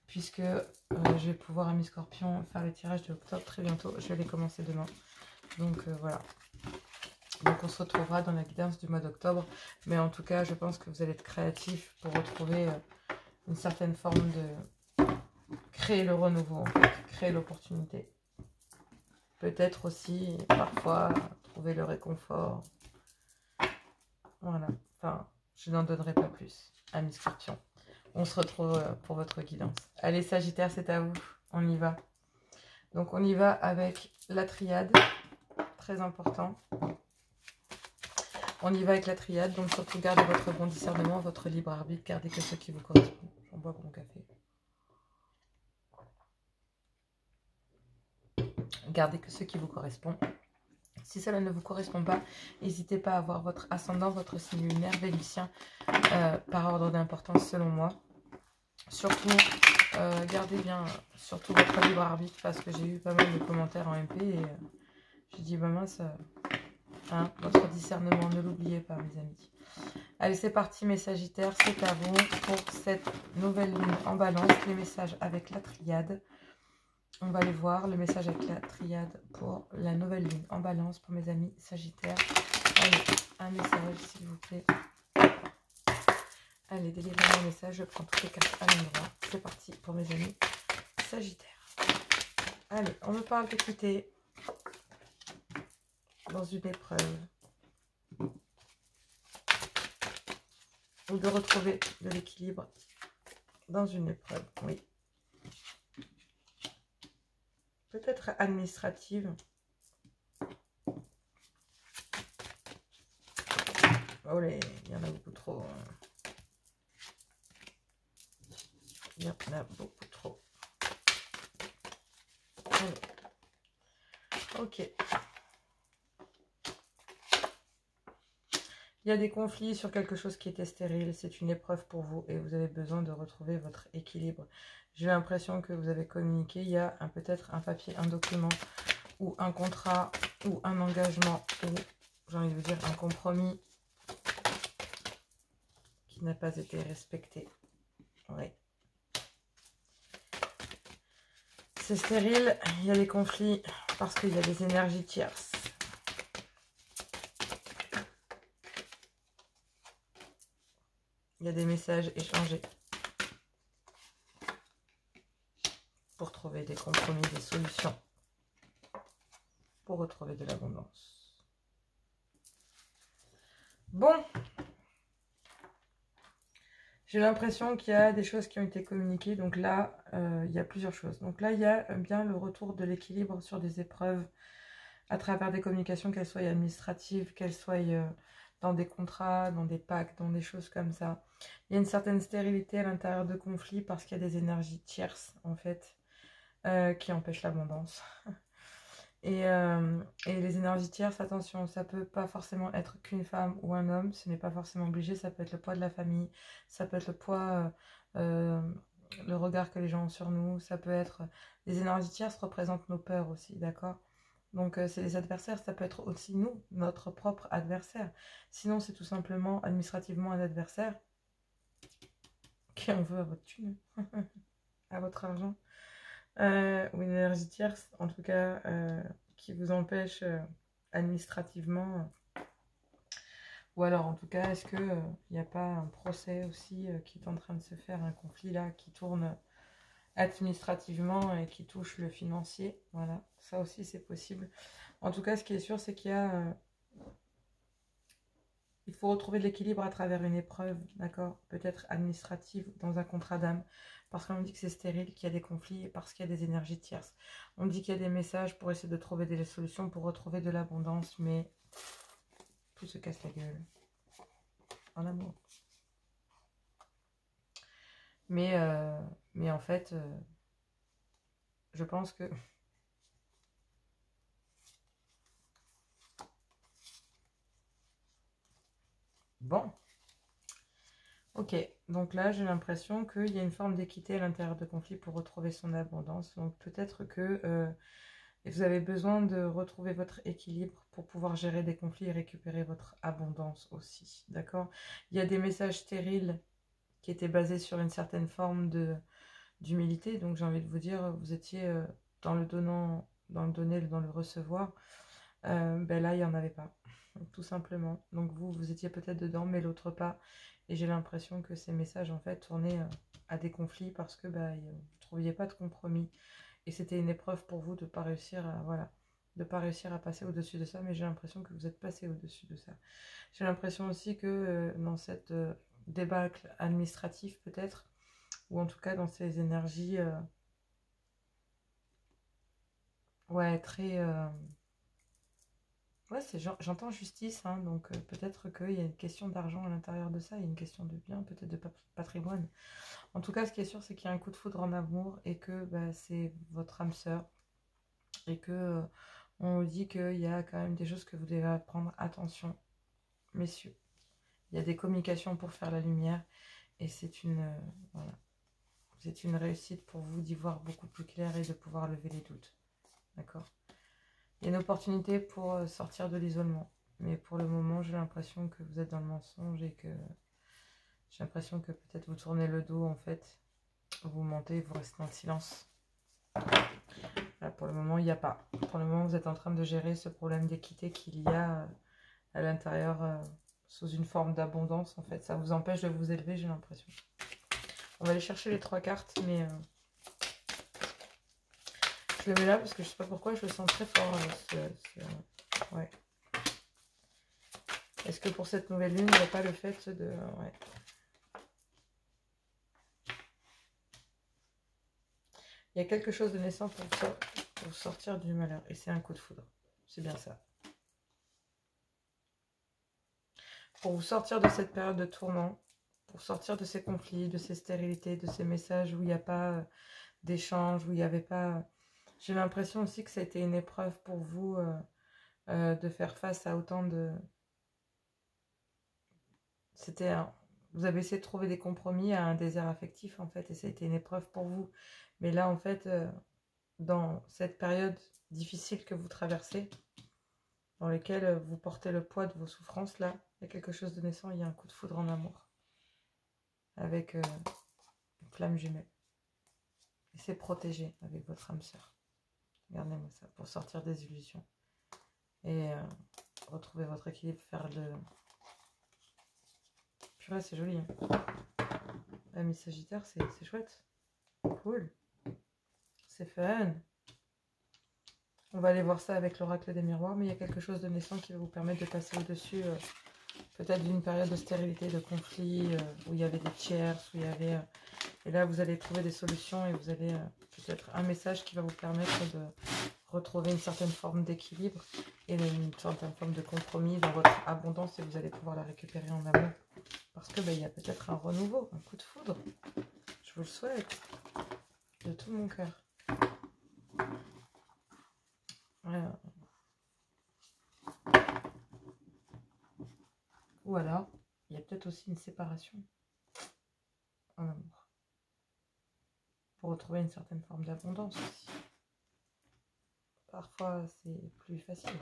Puisque je vais pouvoir à mi-scorpion faire les tirages de octobre très bientôt. Je vais les commencer demain. Donc voilà. Donc on se retrouvera dans la guidance du mois d'octobre. Mais en tout cas, je pense que vous allez être créatifs pour retrouver une certaine forme de... créer le renouveau, en fait. Créer l'opportunité. Peut-être aussi, parfois, trouver le réconfort. Voilà. Enfin, je n'en donnerai pas plus à mi-scorpion. On se retrouve pour votre guidance. Allez, Sagittaire, c'est à vous. On y va. Donc, on y va avec la triade. Très important. On y va avec la triade. Donc, surtout, gardez votre bon discernement, votre libre arbitre. Gardez que ce qui vous correspond. J'en bois pour mon café. Gardez que ce qui vous correspond. Si cela ne vous correspond pas, n'hésitez pas à voir votre ascendant, votre signe lunaire vénusien par ordre d'importance selon moi. Surtout, gardez bien surtout votre libre arbitre parce que j'ai eu pas mal de commentaires en MP et j'ai dit, bah mince, hein, votre discernement, ne l'oubliez pas mes amis. Allez, c'est parti mes Sagittaires, c'est à vous pour cette nouvelle lune en balance, les messages avec la triade. On va aller voir le message avec la triade pour la nouvelle lune en balance pour mes amis Sagittaires. Allez, un message s'il vous plaît. Allez, délivrez un message, je prends toutes les cartes à l'endroit. C'est parti pour mes amis Sagittaires. Allez, on me parle d'équité dans une épreuve. Ou de retrouver de l'équilibre dans une épreuve, oui. Peut-être administrative. Oh les, il y en a beaucoup trop. Il y en a beaucoup trop. Allez. Ok. Il y a des conflits sur quelque chose qui était stérile. C'est une épreuve pour vous et vous avez besoin de retrouver votre équilibre. J'ai l'impression que vous avez communiqué. Il y a peut-être un papier, un document ou un contrat ou un engagement ou, j'ai envie de vous dire, un compromis qui n'a pas été respecté. Oui. C'est stérile. Il y a des conflits parce qu'il y a des énergies tierces. Il y a des messages échangés pour trouver des compromis, des solutions, pour retrouver de l'abondance. Bon, j'ai l'impression qu'il y a des choses qui ont été communiquées. Donc là, il y a plusieurs choses. Donc là, il y a bien le retour de l'équilibre sur des épreuves à travers des communications, qu'elles soient administratives, qu'elles soient dans des contrats, dans des pactes, dans des choses comme ça. Il y a une certaine stérilité à l'intérieur de conflits parce qu'il y a des énergies tierces, en fait, qui empêchent l'abondance. Et les énergies tierces, attention, ça peut pas forcément être qu'une femme ou un homme, ce n'est pas forcément obligé, ça peut être le poids de la famille, ça peut être le poids, le regard que les gens ont sur nous, ça peut être... Les énergies tierces représentent nos peurs aussi, d'accord? Donc c'est les adversaires, ça peut être aussi nous, notre propre adversaire. Sinon c'est tout simplement administrativement un adversaire qui en veut à votre thune, à votre argent. Ou une énergie tierce, en tout cas, qui vous empêche administrativement. Ou alors, en tout cas, est-ce qu'il n'y a pas un procès aussi qui est en train de se faire, un conflit là, qui tourne administrativement et qui touche le financier? Voilà, ça aussi c'est possible. En tout cas, ce qui est sûr, c'est qu'il y a... il faut retrouver de l'équilibre à travers une épreuve, d'accord? Peut-être administrative, dans un contrat d'âme. Parce qu'on me dit que c'est stérile, qu'il y a des conflits, et parce qu'il y a des énergies tierces. On me dit qu'il y a des messages pour essayer de trouver des solutions, pour retrouver de l'abondance, mais tout se casse la gueule. En amour. Mais en fait, je pense que... Bon. Ok, donc là, j'ai l'impression qu'il y a une forme d'équité à l'intérieur de conflit pour retrouver son abondance. Donc peut-être que vous avez besoin de retrouver votre équilibre pour pouvoir gérer des conflits et récupérer votre abondance aussi. D'accord? Il y a des messages stériles qui étaient basés sur une certaine forme d'humilité. Donc j'ai envie de vous dire, vous étiez dans le donnant, dans le donner, dans le recevoir. Ben là, il n'y en avait pas, tout simplement. Donc vous étiez peut-être dedans, mais l'autre pas. Et j'ai l'impression que ces messages, en fait, tournaient à des conflits parce que vous ne trouviez pas de compromis. Et c'était une épreuve pour vous de ne pas réussir à, voilà, de pas réussir à passer au-dessus de ça, mais j'ai l'impression que vous êtes passé au-dessus de ça. J'ai l'impression aussi que dans cette débâcle administratif, peut-être, ou en tout cas dans ces énergies, ouais, très... ouais, j'entends justice, hein, donc peut-être qu'il y a une question d'argent à l'intérieur de ça, il y a une question de bien, peut-être de patrimoine. En tout cas, ce qui est sûr, c'est qu'il y a un coup de foudre en amour et que c'est votre âme sœur et que on vous dit qu'il y a quand même des choses que vous devez prendre attention, messieurs. Il y a des communications pour faire la lumière et c'est une, voilà, c'est une réussite pour vous d'y voir beaucoup plus clair et de pouvoir lever les doutes. D'accord ? Il y a une opportunité pour sortir de l'isolement. Mais pour le moment, j'ai l'impression que vous êtes dans le mensonge et que j'ai l'impression que peut-être vous tournez le dos en fait. Vous mentez, vous restez en silence. Là, pour le moment, il n'y a pas. Pour le moment, vous êtes en train de gérer ce problème d'équité qu'il y a à l'intérieur sous une forme d'abondance en fait. Ça vous empêche de vous élever, j'ai l'impression. On va aller chercher les 3 cartes, mais je le mets là parce que je sais pas pourquoi, je le sens très fort. Ouais. Est-ce que pour cette nouvelle lune, il n'y a pas le fait de... Ouais. Il y a quelque chose de naissant pour sortir du malheur. Et c'est un coup de foudre. C'est bien ça. Pour vous sortir de cette période de tourment, pour sortir de ces conflits, de ces stérilités, de ces messages où il n'y a pas d'échange, où il n'y avait pas... J'ai l'impression aussi que ça a été une épreuve pour vous de faire face à autant de... Vous avez essayé de trouver des compromis à un désert affectif, en fait, et ça a été une épreuve pour vous. Mais là, en fait, dans cette période difficile que vous traversez, dans laquelle vous portez le poids de vos souffrances, là, il y a quelque chose de naissant, il y a un coup de foudre en amour. Avec une flamme jumelle. Et c'est protégé avec votre âme sœur. Regardez-moi ça, pour sortir des illusions. Et retrouver votre équilibre, faire le... Purée, c'est joli. Hein. Mais Sagittaire, c'est chouette. Cool. C'est fun. On va aller voir ça avec l'oracle des miroirs, mais il y a quelque chose de naissant qui va vous permettre de passer au-dessus, peut-être d'une période de stérilité, de conflit, où il y avait des tiers, où il y avait... et là, vous allez trouver des solutions et vous allez peut-être un message qui va vous permettre de retrouver une certaine forme d'équilibre et une certaine forme de compromis dans votre abondance et vous allez pouvoir la récupérer en amour. Parce que il y a peut-être un renouveau, un coup de foudre. Je vous le souhaite de tout mon cœur. Voilà. Ou alors, il y a peut-être aussi une séparation en amour. Pour retrouver une certaine forme d'abondance aussi. Parfois, c'est plus facile.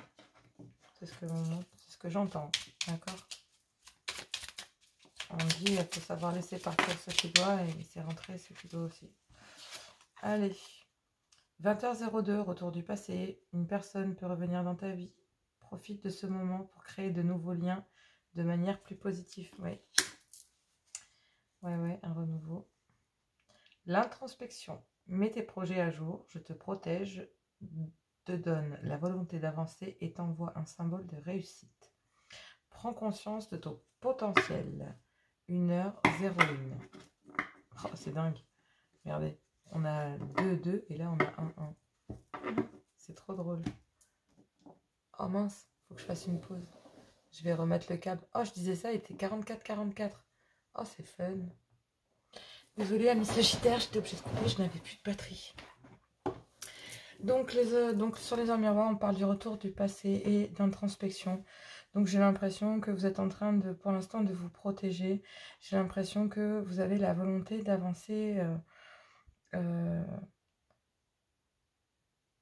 C'est ce que j'entends. D'accord ? On dit qu'il faut savoir laisser partir ce qui doit et laisser rentrer ce qui doit aussi. Allez. 20h02, retour du passé. Une personne peut revenir dans ta vie. Profite de ce moment pour créer de nouveaux liens de manière plus positive. Ouais. Ouais, un renouveau. L'introspection. Mets tes projets à jour. Je te protège, te donne la volonté d'avancer et t'envoie un symbole de réussite. Prends conscience de ton potentiel. 1h01. Oh, c'est dingue. Regardez, on a 2 et là on a 1. C'est trop drôle. Oh mince, faut que je fasse une pause. Je vais remettre le câble. Oh, je disais ça, il était 44-44. Oh, c'est fun. Désolée, amis Sagittaire, j'étais obligée de couper, je n'avais plus de batterie. Donc, donc sur les hommes miroirs, on parle du retour du passé et d'introspection. Donc j'ai l'impression que vous êtes en train de, pour l'instant, de vous protéger. J'ai l'impression que vous avez la volonté d'avancer euh,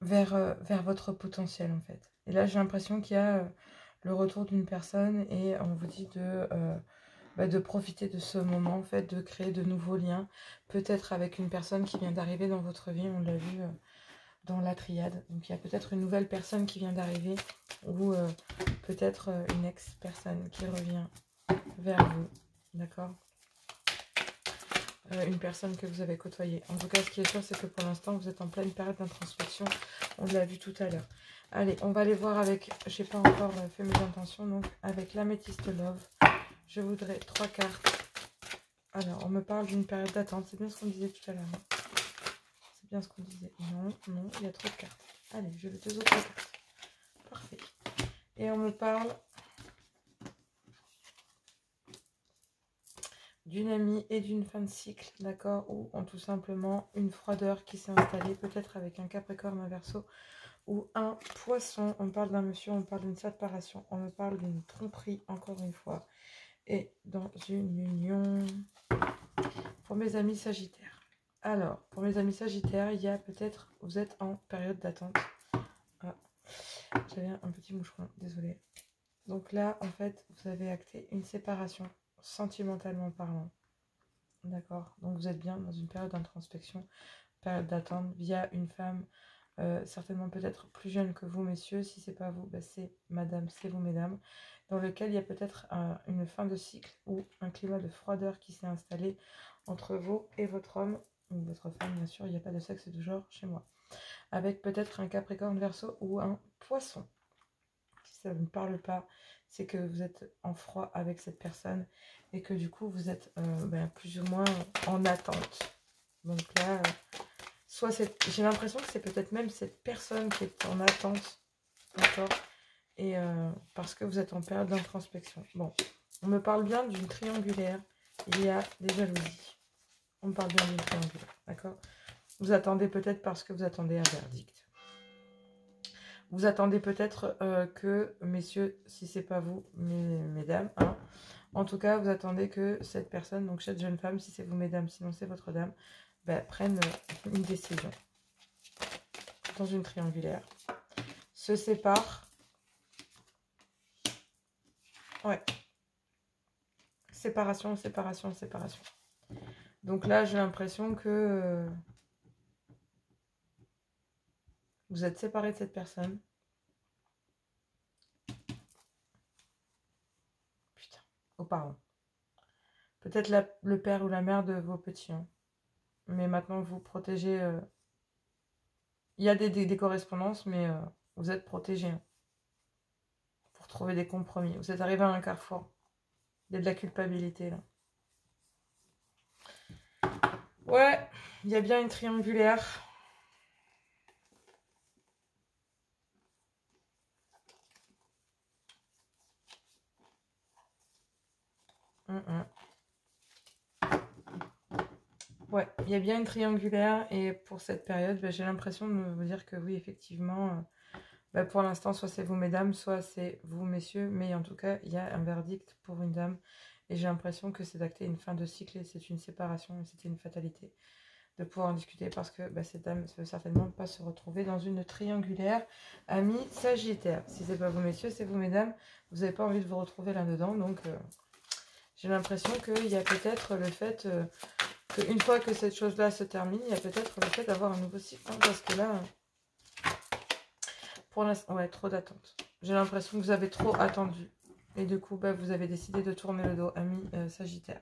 vers votre potentiel en fait. Et là j'ai l'impression qu'il y a le retour d'une personne et on vous dit de profiter de ce moment en fait, de créer de nouveaux liens, peut-être avec une personne qui vient d'arriver dans votre vie, on l'a vu dans la triade. Donc il y a peut-être une nouvelle personne qui vient d'arriver ou peut-être une ex-personne qui revient vers vous, d'accord, une personne que vous avez côtoyée. En tout cas, ce qui est sûr, c'est que pour l'instant, vous êtes en pleine période d'introspection. On l'a vu tout à l'heure. Allez, on va aller voir avec... Je n'ai pas encore fait mes intentions, donc avec l'améthyste love, je voudrais 3 cartes. Alors, on me parle d'une période d'attente. C'est bien ce qu'on disait tout à l'heure. Hein. C'est bien ce qu'on disait. Non, non, il y a trop de cartes. Allez, je veux 2 autres cartes. Parfait. Et on me parle d'une amie et d'une fin de cycle, d'accord, ou en tout simplement une froideur qui s'est installée, peut-être avec un Capricorne, un Verseau ou un Poisson. On parle d'un monsieur, on parle d'une séparation, on me parle d'une tromperie, encore une fois, et dans une union. Pour mes amis Sagittaires. Alors, pour mes amis Sagittaires, il y a peut-être, vous êtes en période d'attente. Ah, j'avais un petit moucheron, désolé. Donc là, en fait, vous avez acté une séparation, sentimentalement parlant. D'accord. Donc vous êtes bien dans une période d'introspection, période d'attente via une femme, certainement peut-être plus jeune que vous, messieurs. Si c'est pas vous, bah, c'est madame, c'est vous, mesdames. Dans lequel il y a peut-être une fin de cycle ou un climat de froideur qui s'est installé entre vous et votre homme ou votre femme, bien sûr. Il n'y a pas de sexe de genre chez moi. Avec peut-être un Capricorne Verseau ou un Poisson. Si ça ne parle pas, c'est que vous êtes en froid avec cette personne et que du coup vous êtes plus ou moins en attente. Donc là, soit j'ai l'impression que c'est peut-être même cette personne qui est en attente, d'accord, et parce que vous êtes en période d'introspection. Bon, on me parle bien d'une triangulaire, il y a des jalousies. On me parle bien d'une triangulaire, d'accord. Vous attendez peut-être parce que vous attendez un verdict. Vous attendez peut-être que, messieurs, si c'est pas vous, mesdames, hein, en tout cas, vous attendez que cette personne, donc cette jeune femme, si c'est vous, mesdames, sinon c'est votre dame, prenne une décision dans une triangulaire, se sépare. Ouais. Séparation, séparation, séparation. Donc là, j'ai l'impression que vous êtes séparés de cette personne. Putain, aux parents. Peut-être le père ou la mère de vos petits. Hein. Mais maintenant, vous protégez. Il y a des correspondances, mais vous êtes protégés. Hein, pour trouver des compromis. Vous êtes arrivé à un carrefour. Il y a de la culpabilité, là. Ouais, il y a bien une triangulaire. Ouais, il y a bien une triangulaire et pour cette période, j'ai l'impression de vous dire que oui, effectivement, pour l'instant, soit c'est vous, mesdames, soit c'est vous, messieurs, mais en tout cas, il y a un verdict pour une dame et j'ai l'impression que c'est d'acter une fin de cycle et c'est une séparation et c'était une fatalité de pouvoir en discuter parce que cette dame ne veut certainement pas se retrouver dans une triangulaire amie Sagittaire. Si c'est pas vous, messieurs, c'est vous, mesdames, vous n'avez pas envie de vous retrouver là-dedans, donc j'ai l'impression qu'il y a peut-être le fait... une fois que cette chose-là se termine, il y a peut-être le fait d'avoir un nouveau cycle. Hein, parce que là, pour l'instant, ouais, trop d'attente. J'ai l'impression que vous avez trop attendu. Et du coup, vous avez décidé de tourner le dos, ami Sagittaire.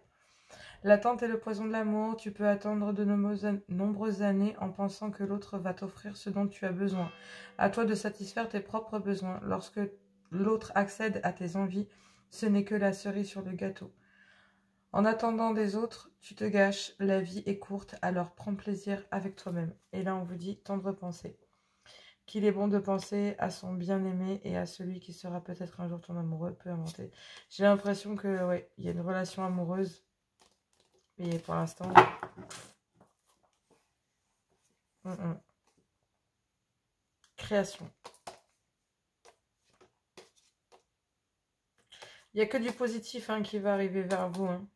L'attente est le poison de l'amour. Tu peux attendre de nombreuses années en pensant que l'autre va t'offrir ce dont tu as besoin. À toi de satisfaire tes propres besoins. Lorsque l'autre accède à tes envies, ce n'est que la cerise sur le gâteau. En attendant des autres, tu te gâches, la vie est courte, alors prends plaisir avec toi-même. Et là, on vous dit tendre pensée. Qu'il est bon de penser à son bien-aimé et à celui qui sera peut-être un jour ton amoureux, peu inventer. J'ai l'impression que, ouais, il y a une relation amoureuse. Mais pour l'instant... création. Il n'y a que du positif hein, qui va arriver vers vous. Hein.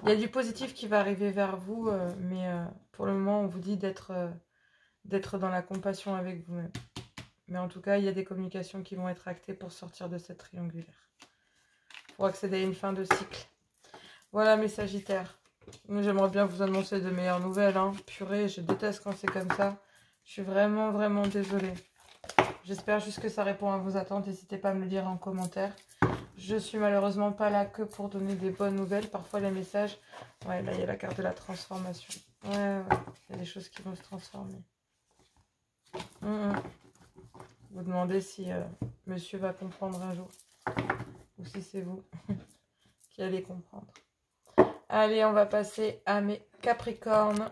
Il y a du positif qui va arriver vers vous, mais pour le moment, on vous dit d'être dans la compassion avec vous-même. Mais en tout cas, il y a des communications qui vont être actées pour sortir de cette triangulaire. Pour accéder à une fin de cycle. Voilà mes Sagittaires. J'aimerais bien vous annoncer de meilleures nouvelles. Hein. Purée, je déteste quand c'est comme ça. Je suis vraiment, vraiment désolée. J'espère juste que ça répond à vos attentes. N'hésitez pas à me le dire en commentaire. Je suis malheureusement pas là que pour donner des bonnes nouvelles. Parfois les messages... Ouais, là il y a la carte de la transformation. Ouais. Il y a des choses qui vont se transformer. Vous demandez si monsieur va comprendre un jour. Ou si c'est vous qui allez comprendre. Allez, on va passer à mes Capricornes.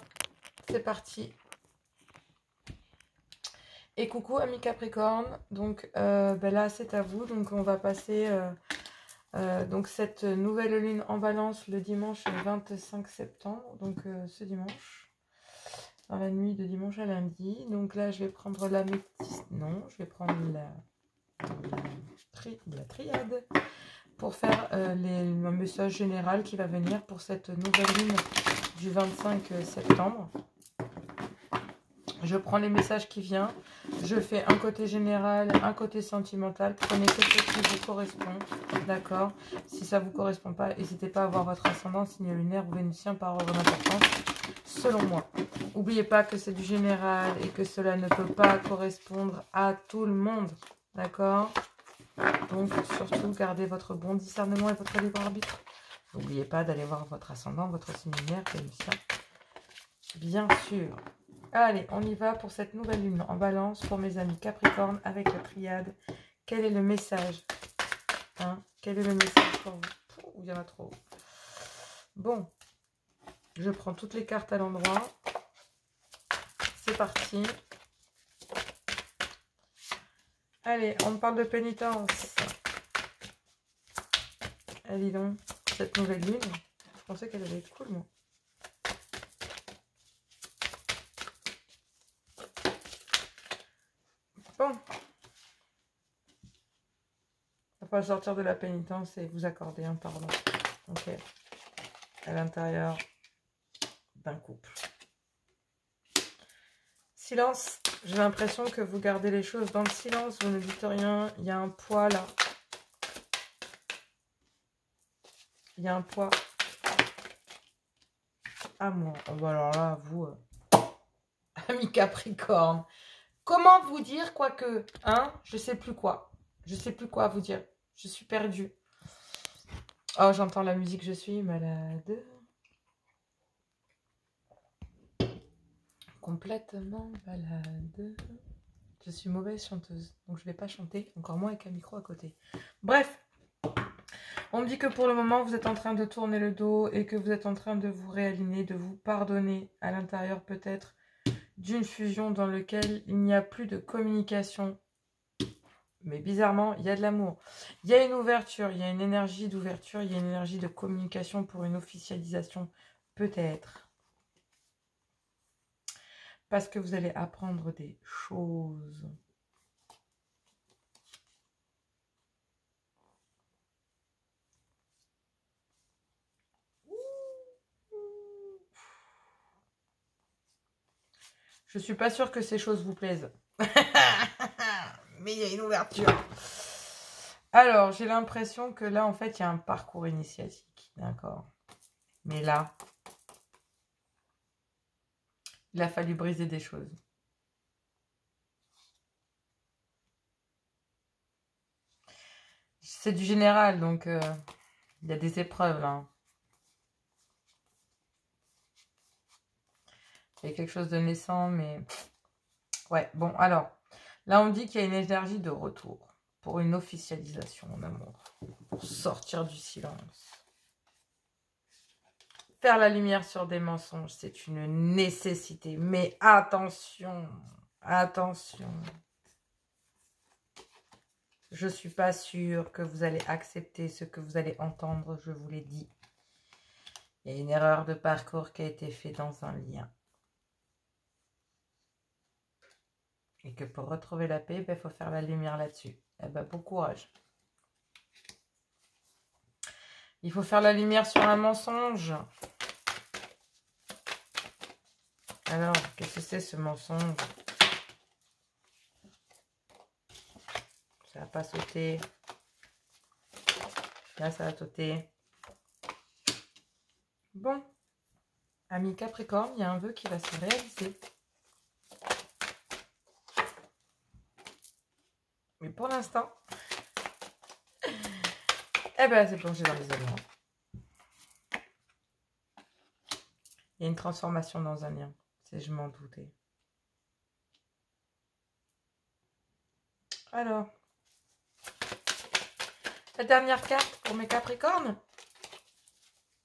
C'est parti. Et coucou amis Capricorne. Donc là c'est à vous. Donc on va passer donc cette nouvelle lune en balance le dimanche 25 septembre. Donc ce dimanche. Dans la nuit de dimanche à lundi. Donc là je vais prendre la métisse. Non, je vais prendre la triade. Pour faire le message général qui va venir pour cette nouvelle lune du 25 septembre. Je prends les messages qui viennent, je fais un côté général, un côté sentimental. Prenez quelque chose qui vous correspond, d'accord? Si ça ne vous correspond pas, n'hésitez pas à voir votre ascendant, signe lunaire ou vénusien par ordre d'importance, selon moi. N'oubliez pas que c'est du général et que cela ne peut pas correspondre à tout le monde, d'accord? Donc, surtout, gardez votre bon discernement et votre libre arbitre. N'oubliez pas d'aller voir votre ascendant, votre signe lunaire, vénusien, bien sûr. Allez, on y va pour cette nouvelle lune en balance pour mes amis Capricorne avec la triade. Quel est le message hein? Quel est le message pour vous? Il y en a trop. Bon, je prends toutes les cartes à l'endroit. C'est parti. Allez, on parle de pénitence. Allez donc, cette nouvelle lune. Je pensais qu'elle allait être cool, moi. Bon. On va sortir de la pénitence et vous accorder un pardon. Ok. À l'intérieur d'un couple. Silence. J'ai l'impression que vous gardez les choses dans le silence. Vous ne dites rien. Il y a un poids là. Il y a un poids. Ah moi. Oh, bah alors là, vous, amis Capricorne. Comment vous dire quoique, hein? Je sais plus quoi. Je sais plus quoi vous dire. Je suis perdue. Oh, j'entends la musique. Je suis malade. Complètement malade. Je suis mauvaise chanteuse. Donc je ne vais pas chanter. Encore moins avec un micro à côté. Bref. On me dit que pour le moment, vous êtes en train de tourner le dos et que vous êtes en train de vous réaligner, de vous pardonner à l'intérieur peut-être d'une fusion dans laquelle il n'y a plus de communication. Mais bizarrement, il y a de l'amour. Il y a une ouverture, il y a une énergie d'ouverture, il y a une énergie de communication pour une officialisation peut-être. Parce que vous allez apprendre des choses. Je suis pas sûre que ces choses vous plaisent. Mais il y a une ouverture. Alors, j'ai l'impression que là, en fait, il y a un parcours initiatique. D'accord. Mais là, il a fallu briser des choses. C'est du général, donc il y a des épreuves là. Il y a quelque chose de naissant, mais... Ouais, bon, alors, là, on dit qu'il y a une énergie de retour pour une officialisation en amour, pour sortir du silence. Faire la lumière sur des mensonges, c'est une nécessité. Mais attention, attention. Je ne suis pas sûre que vous allez accepter ce que vous allez entendre, je vous l'ai dit. Il y a une erreur de parcours qui a été faite dans un lien. Et que pour retrouver la paix, il faut faire la lumière là-dessus. Eh ben, bon courage. Il faut faire la lumière sur un mensonge. Alors, qu'est-ce que c'est ce mensonge? Ça va pas sauter. Là, ça va sauter. Bon. Ami Capricorne, il y a un vœu qui va se réaliser. Mais pour l'instant, eh ben, c'est plongé dans l'isolement. Il y a une transformation dans un lien. C'est je m'en doutais. Alors, la dernière carte pour mes Capricornes.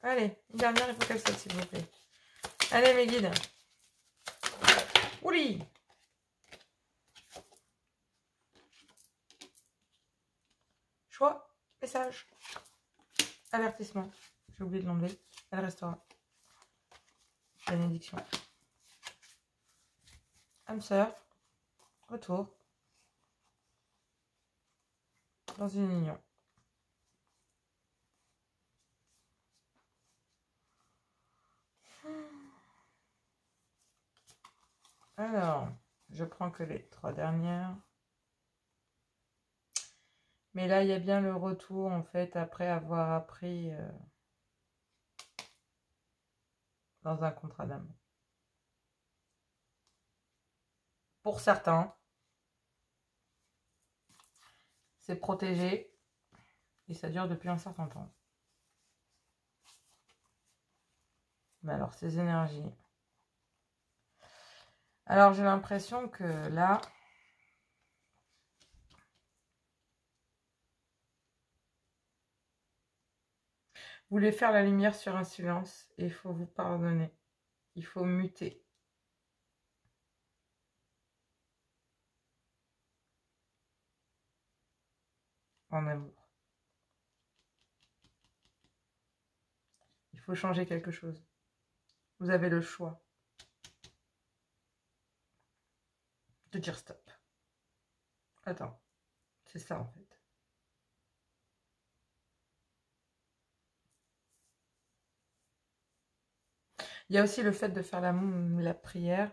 Allez, une dernière, il faut qu'elle saute, s'il vous plaît. Allez, mes guides. Ouli! Choix, message, avertissement. J'ai oublié de l'enlever. Elle restera. Bénédiction. Âme sœur. Retour. Dans une union. Alors, je prends que les 3 dernières. Mais là, il y a bien le retour, en fait, après avoir appris dans un contrat d'amour. Pour certains, c'est protégé et ça dure depuis un certain temps. Mais alors, ces énergies... Alors, j'ai l'impression que là... Vous voulez faire la lumière sur un silence et il faut vous pardonner. Il faut muter. En amour. Il faut changer quelque chose. Vous avez le choix de dire stop. Attends, c'est ça en fait. Il y a aussi le fait de faire la prière,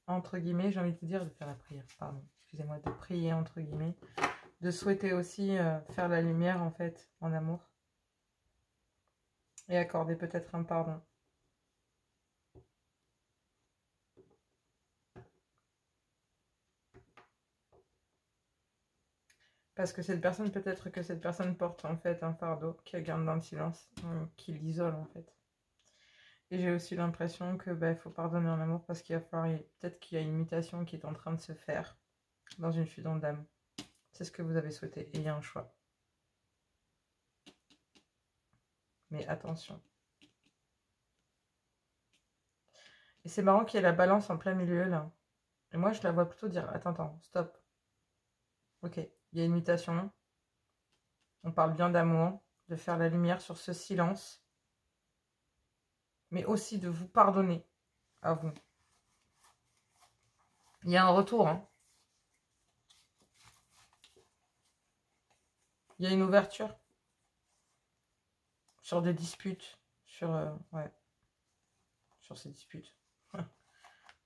entre guillemets, j'ai envie de vous dire de faire la prière, pardon, excusez-moi, de prier entre guillemets, de souhaiter aussi faire la lumière en fait, en amour, et accorder peut-être un pardon. Parce que cette personne, peut-être que cette personne porte en fait un fardeau qui la garde dans le silence, qui l'isole en fait. Et j'ai aussi l'impression que il faut pardonner en amour parce qu'il va falloir, peut-être qu'il y a une mutation qui est en train de se faire dans une fusion d'âme. C'est ce que vous avez souhaité et il y a un choix. Mais attention. Et c'est marrant qu'il y ait la balance en plein milieu là. Et moi je la vois plutôt dire, attends, stop. Ok, il y a une mutation. On parle bien d'amour, de faire la lumière sur ce silence. Mais aussi de vous pardonner à vous. Il y a un retour, hein. Il y a une ouverture sur des disputes, sur ouais, sur ces disputes.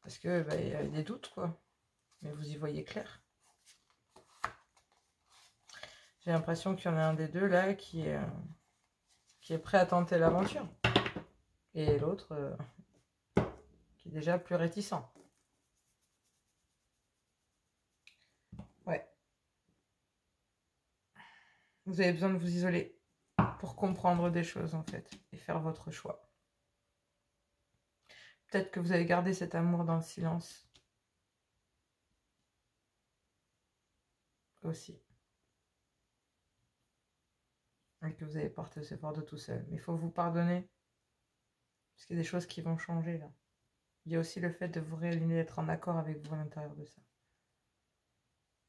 Parce que il y avait des doutes quoi, mais vous y voyez clair. J'ai l'impression qu'il y en a un des deux là qui est prêt à tenter l'aventure, et l'autre qui est déjà plus réticent. Ouais. Vous avez besoin de vous isoler pour comprendre des choses en fait et faire votre choix. Peut-être que vous avez gardé cet amour dans le silence aussi. Et que vous avez porté ce fardeau tout seul. Mais il faut vous pardonner. Parce qu'il y a des choses qui vont changer là. Il y a aussi le fait de vous réaligner, d'être en accord avec vous à l'intérieur de ça.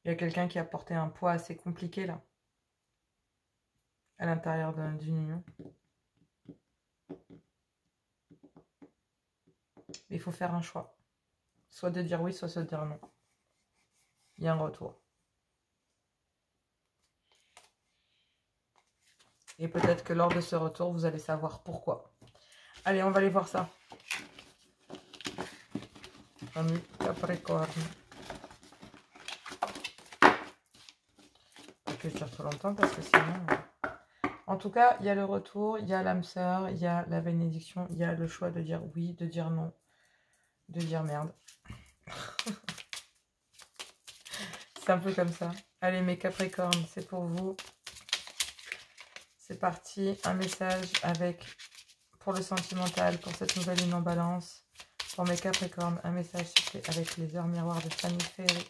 Il y a quelqu'un qui a porté un poids assez compliqué là. À l'intérieur d'une union. Mais il faut faire un choix. Soit de dire oui, soit de dire non. Il y a un retour. Et peut-être que lors de ce retour, vous allez savoir pourquoi. Allez, on va aller voir ça. Ami Capricorne. Pas que je dure trop longtemps parce que sinon... En tout cas, il y a le retour, il y a l'âme sœur, il y a la bénédiction, il y a le choix de dire oui, de dire non, de dire merde. C'est un peu comme ça. Allez, mes Capricornes, c'est pour vous. C'est parti. Un message avec, pour le sentimental, pour cette nouvelle lune en balance. Pour mes Capricornes, un message avec les heures miroirs de Fanny Ferry.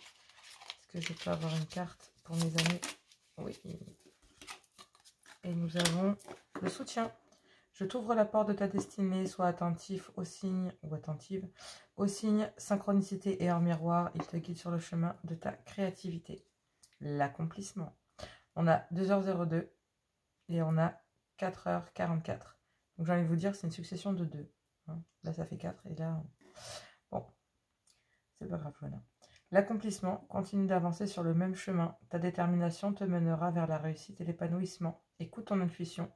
Est-ce que je peux avoir une carte pour mes amis? Oui. Et nous avons le soutien. Je t'ouvre la porte de ta destinée, sois attentif aux signes ou attentive aux signes, synchronicité et heure miroir. Il te guide sur le chemin de ta créativité. L'accomplissement. On a 2h02 et on a 4h44. Donc j'ai envie de vous dire, c'est une succession de 2. Hein. Là, ça fait 4 et là... Bon, c'est pas grave, voilà. L'accomplissement, continue d'avancer sur le même chemin. Ta détermination te mènera vers la réussite et l'épanouissement. Écoute ton intuition.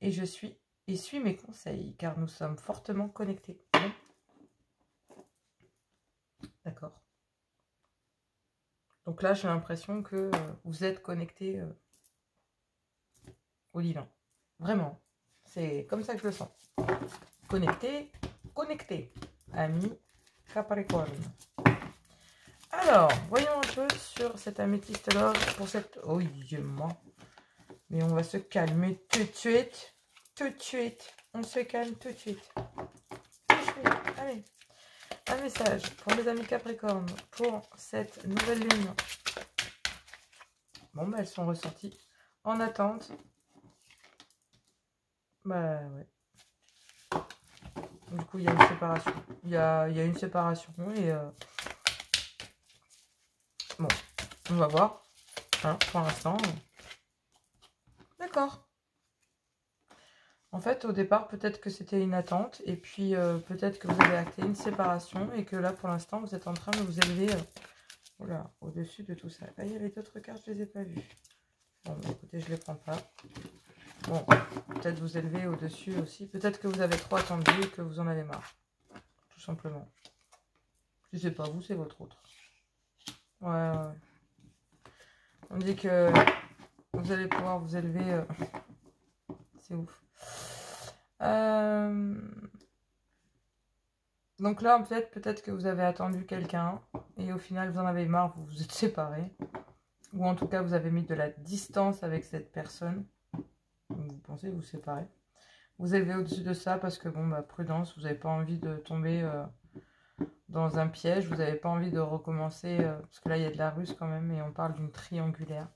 Et suis mes conseils, car nous sommes fortement connectés. D'accord. Donc là, j'ai l'impression que vous êtes connectés au divin. Vraiment. C'est comme ça que je le sens. Connecté, connecté. Ami Capricorne. Alors, voyons un peu sur cette améthyste là pour cette... Oh, moi. Mais on va se calmer tout de suite. Tout de suite. On se calme tout de suite. Tout de suite. Allez. Un message pour mes amis Capricorne pour cette nouvelle lune. Bon, bah, elles sont ressorties en attente. Bah, ouais. Du coup, il y a une séparation. Il y a une séparation et... Bon, on va voir. Hein, pour l'instant. D'accord. En fait, au départ, peut-être que c'était une attente. Et puis, peut-être que vous avez acté une séparation. Et que là, pour l'instant, vous êtes en train de vous élever voilà, au-dessus de tout ça. Là, il y a les autres cartes, je ne les ai pas vues. Bon, bah, écoutez, je ne les prends pas. Bon, peut-être vous élever au-dessus aussi. Peut-être que vous avez trop attendu et que vous en avez marre. Tout simplement. Je ne sais pas, vous, c'est votre autre. Ouais. On dit que vous allez pouvoir vous élever. C'est ouf. Donc là, en fait, peut-être que vous avez attendu quelqu'un et au final, vous en avez marre, vous vous êtes séparés. Ou en tout cas, vous avez mis de la distance avec cette personne. Vous pensez vous séparer. Vous élevez au-dessus de ça parce que, bon, bah, prudence, vous n'avez pas envie de tomber dans un piège. Vous n'avez pas envie de recommencer, parce que là, il y a de la ruse quand même et on parle d'une triangulaire.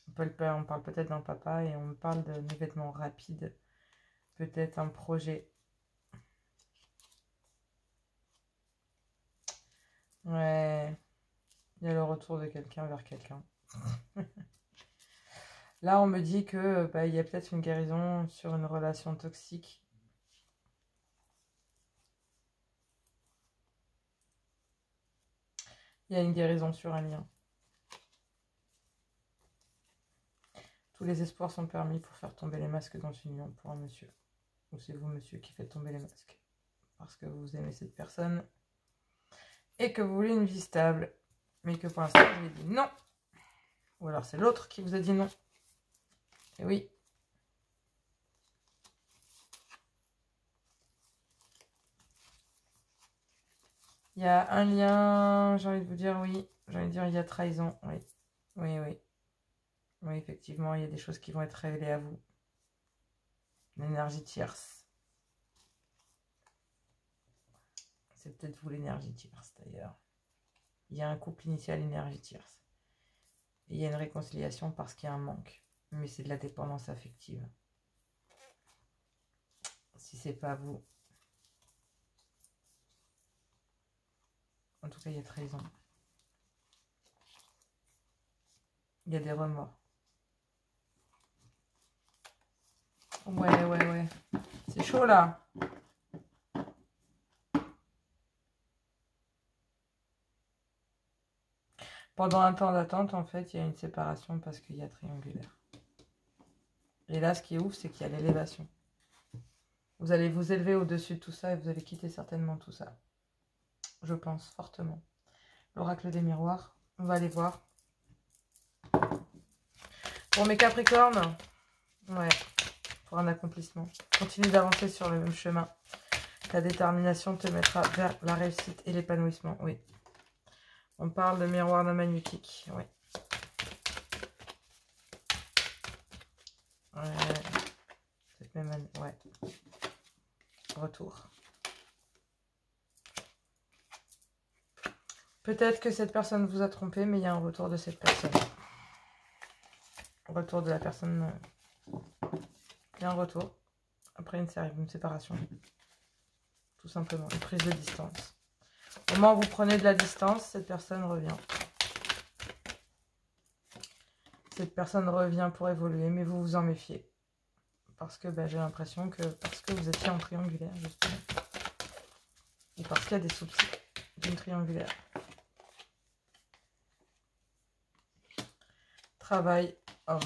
On parle peut-être d'un papa et on parle d'un événement rapide. Peut-être un projet. Ouais. Il y a le retour de quelqu'un vers quelqu'un. Là, on me dit que il y a peut-être une guérison sur une relation toxique. Il y a une guérison sur un lien. Tous les espoirs sont permis pour faire tomber les masques dans une union pour un monsieur. Ou c'est vous, monsieur, qui faites tomber les masques. Parce que vous aimez cette personne. Et que vous voulez une vie stable. Mais que pour l'instant, vous avez dit non. Ou alors c'est l'autre qui vous a dit non. Et oui. Il y a un lien, j'ai envie de vous dire oui. J'ai envie de dire il y a trahison. Oui. Oui, oui. Oui, effectivement, il y a des choses qui vont être révélées à vous. L'énergie tierce. C'est peut-être vous l'énergie tierce d'ailleurs. Il y a un couple initial énergie tierce. Et il y a une réconciliation parce qu'il y a un manque. Mais c'est de la dépendance affective. Si c'est pas vous. En tout cas, il y a trahison. Il y a des remords. Ouais, ouais, ouais. C'est chaud là. Pendant un temps d'attente, en fait, il y a une séparation parce qu'il y a triangulaire. Et là, ce qui est ouf, c'est qu'il y a l'élévation. Vous allez vous élever au-dessus de tout ça et vous allez quitter certainement tout ça. Je pense fortement. L'oracle des miroirs, on va aller voir. Pour mes Capricornes, ouais, pour un accomplissement. Continue d'avancer sur le même chemin. Ta détermination te mettra vers la réussite et l'épanouissement, oui. On parle de miroir non magnétique, oui. Ouais. Cette même année, ouais. Retour. Peut-être que cette personne vous a trompé, mais il y a un retour de cette personne. Retour de la personne. Il y a un retour. Après une séparation. Tout simplement. Une prise de distance. Au moment où vous prenez de la distance, cette personne revient. Cette personne revient pour évoluer, mais vous vous en méfiez. Parce que j'ai l'impression que parce que vous étiez en triangulaire, justement. Ou parce qu'il y a des soupçons d'une triangulaire. Travail, homme.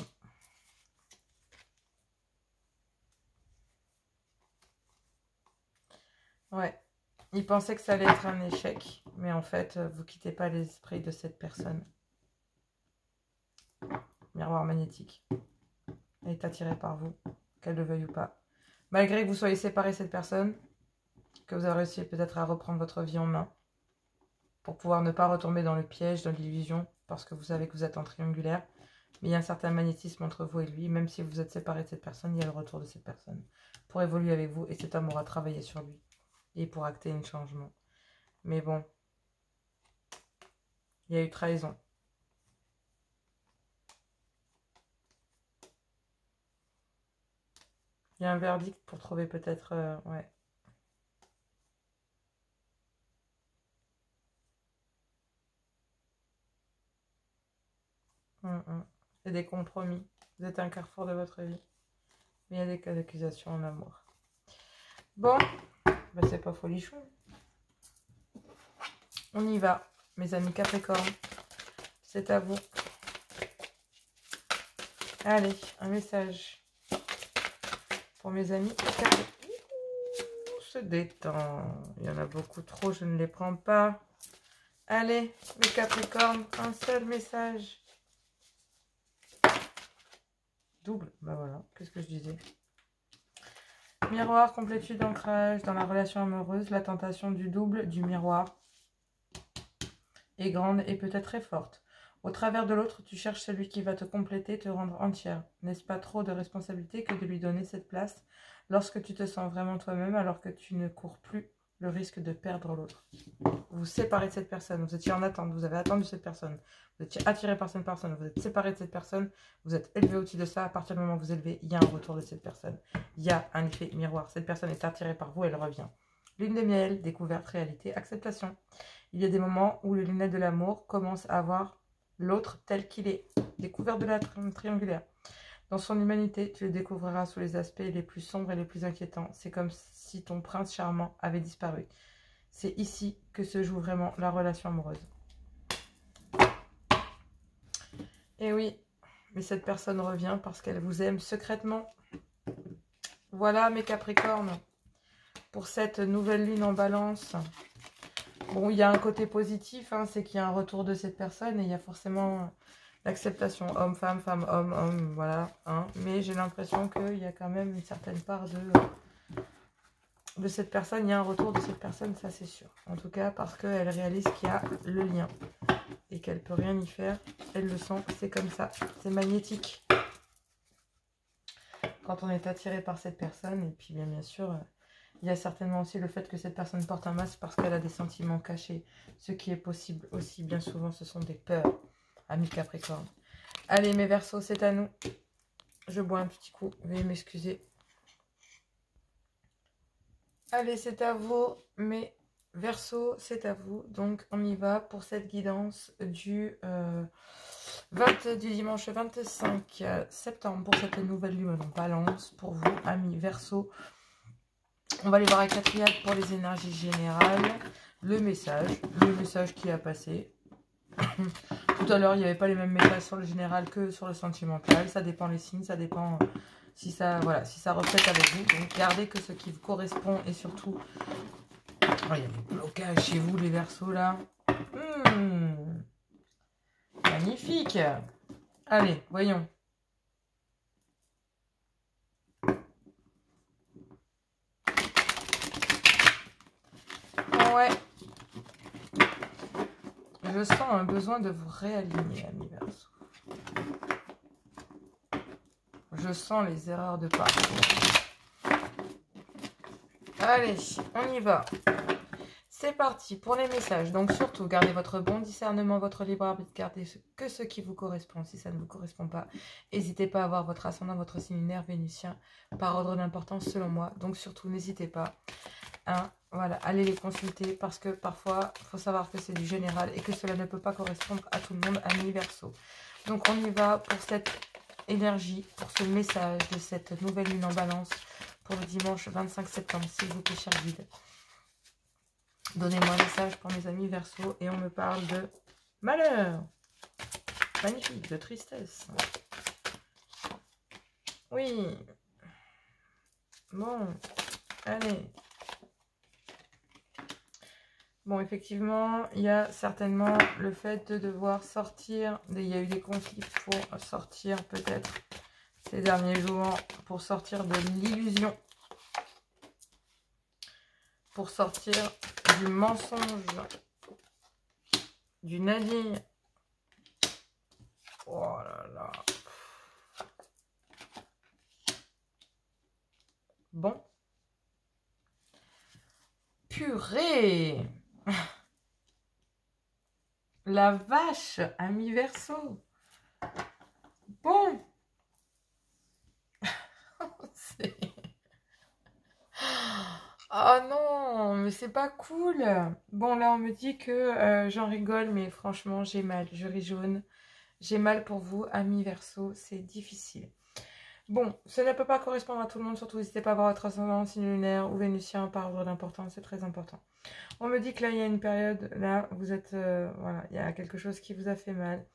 Ouais. Il pensait que ça allait être un échec. Mais en fait, vous quittez pas l'esprit de cette personne. Miroir magnétique. Elle est attirée par vous. Qu'elle le veuille ou pas. Malgré que vous soyez séparés de cette personne, que vous avez réussi peut-être à reprendre votre vie en main. Pour pouvoir ne pas retomber dans le piège, dans l'illusion. Parce que vous savez que vous êtes en triangulaire. Mais il y a un certain magnétisme entre vous et lui. Même si vous êtes séparés de cette personne, il y a le retour de cette personne. Pour évoluer avec vous. Et cet homme aura travaillé sur lui. Et pour acter un changement. Mais bon. Il y a eu trahison. Il y a un verdict pour trouver peut-être... ouais. C'est des compromis. Vous êtes à un carrefour de votre vie. Mais il y a des cas d'accusation en amour. Bon, c'est pas folichon. On y va, mes amis Capricorne. C'est à vous. Allez, un message pour mes amis Capricorne. Se détend. Il y en a beaucoup trop, je ne les prends pas. Allez, mes Capricornes, un seul message. Double, voilà, qu'est-ce que je disais? Miroir, complétude d'ancrage dans la relation amoureuse, la tentation du double du miroir est grande et peut-être très forte. Au travers de l'autre, tu cherches celui qui va te compléter, te rendre entière. N'est-ce pas trop de responsabilité que de lui donner cette place lorsque tu te sens vraiment toi-même alors que tu ne cours plus le risque de perdre l'autre? Vous vous séparez de cette personne, vous étiez en attente, vous avez attendu cette personne, vous étiez attiré par cette personne, vous êtes séparé de cette personne, vous êtes élevé au-dessus de ça. À partir du moment où vous élevez, il y a un retour de cette personne. Il y a un effet miroir. Cette personne est attirée par vous, elle revient. Lune de miel, découverte, réalité, acceptation. Il y a des moments où les lunettes de l'amour commencent à voir l'autre tel qu'il est. Découverte de la triangulaire. Dans son humanité, tu le découvriras sous les aspects les plus sombres et les plus inquiétants. C'est comme si ton prince charmant avait disparu. C'est ici que se joue vraiment la relation amoureuse. Et oui, mais cette personne revient parce qu'elle vous aime secrètement. Voilà mes Capricornes, pour cette nouvelle lune en balance. Bon, il y a un côté positif, hein, c'est qu'il y a un retour de cette personne et il y a forcément l'acceptation. Homme, femme, femme, homme, homme, voilà. Hein. Mais j'ai l'impression qu'il y a quand même une certaine part de cette personne. Il y a un retour de cette personne, ça c'est sûr. En tout cas, parce qu'elle réalise qu'il y a le lien. Et qu'elle ne peut rien y faire. Elle le sent, c'est comme ça. C'est magnétique. Quand on est attiré par cette personne. Et puis bien sûr, il y a certainement aussi le fait que cette personne porte un masque parce qu'elle a des sentiments cachés. Ce qui est possible aussi, bien souvent, ce sont des peurs. Amis Capricorne. Allez mes Verseaux, c'est à nous. Je bois un petit coup. Veuillez m'excuser. Allez, c'est à vous, mes Verseaux, c'est à vous. Donc, on y va pour cette guidance du dimanche 25 septembre pour cette nouvelle lune en balance. Pour vous, amis Verseaux. On va aller voir avec la triade pour les énergies générales. Le message qui a passé. Tout à l'heure, il n'y avait pas les mêmes messages sur le général que sur le sentimental. Ça dépend les signes, ça dépend si ça, voilà, si ça reflète avec vous. Donc, gardez que ce qui vous correspond et surtout... Oh, il y a des blocages chez vous, les Verseaux, là. Magnifique. Allez, voyons. Ouais. Je sens un besoin de vous réaligner, amis Verseaux. Je sens les erreurs de parcours. Allez, on y va. C'est parti pour les messages. Donc surtout, gardez votre bon discernement, votre libre arbitre. Gardez que ce qui vous correspond. Si ça ne vous correspond pas, n'hésitez pas à voir votre ascendant, votre signe lunaire vénusien par ordre d'importance selon moi. Donc surtout, n'hésitez pas. Voilà, allez les consulter parce que parfois, il faut savoir que c'est du général et que cela ne peut pas correspondre à tout le monde, amis Verseaux. Donc on y va pour cette énergie, pour ce message de cette nouvelle lune en balance pour le dimanche 25 septembre, s'il vous plaît, cher guide. Donnez-moi un message pour mes amis Verseaux et on me parle de malheur. Magnifique, de tristesse. Oui. Bon, allez. Bon, effectivement, il y a certainement le fait de devoir sortir. Il y a eu des conflits pour sortir peut-être ces derniers jours, pour sortir de l'illusion. Pour sortir du mensonge, du nadir. Oh là là. Bon. Purée. La vache, ami Verseau. Bon. Oh non, mais c'est pas cool. Bon, là, on me dit que j'en rigole, mais franchement, j'ai mal. Je ris jaune. J'ai mal pour vous, amis Verseau. C'est difficile. Bon, ça ne peut pas correspondre à tout le monde. Surtout, n'hésitez pas à voir votre ascendant, signe lunaire ou vénusien par ordre d'importance. C'est très important. On me dit que là, il y a une période, là, vous êtes... voilà, il y a quelque chose qui vous a fait mal.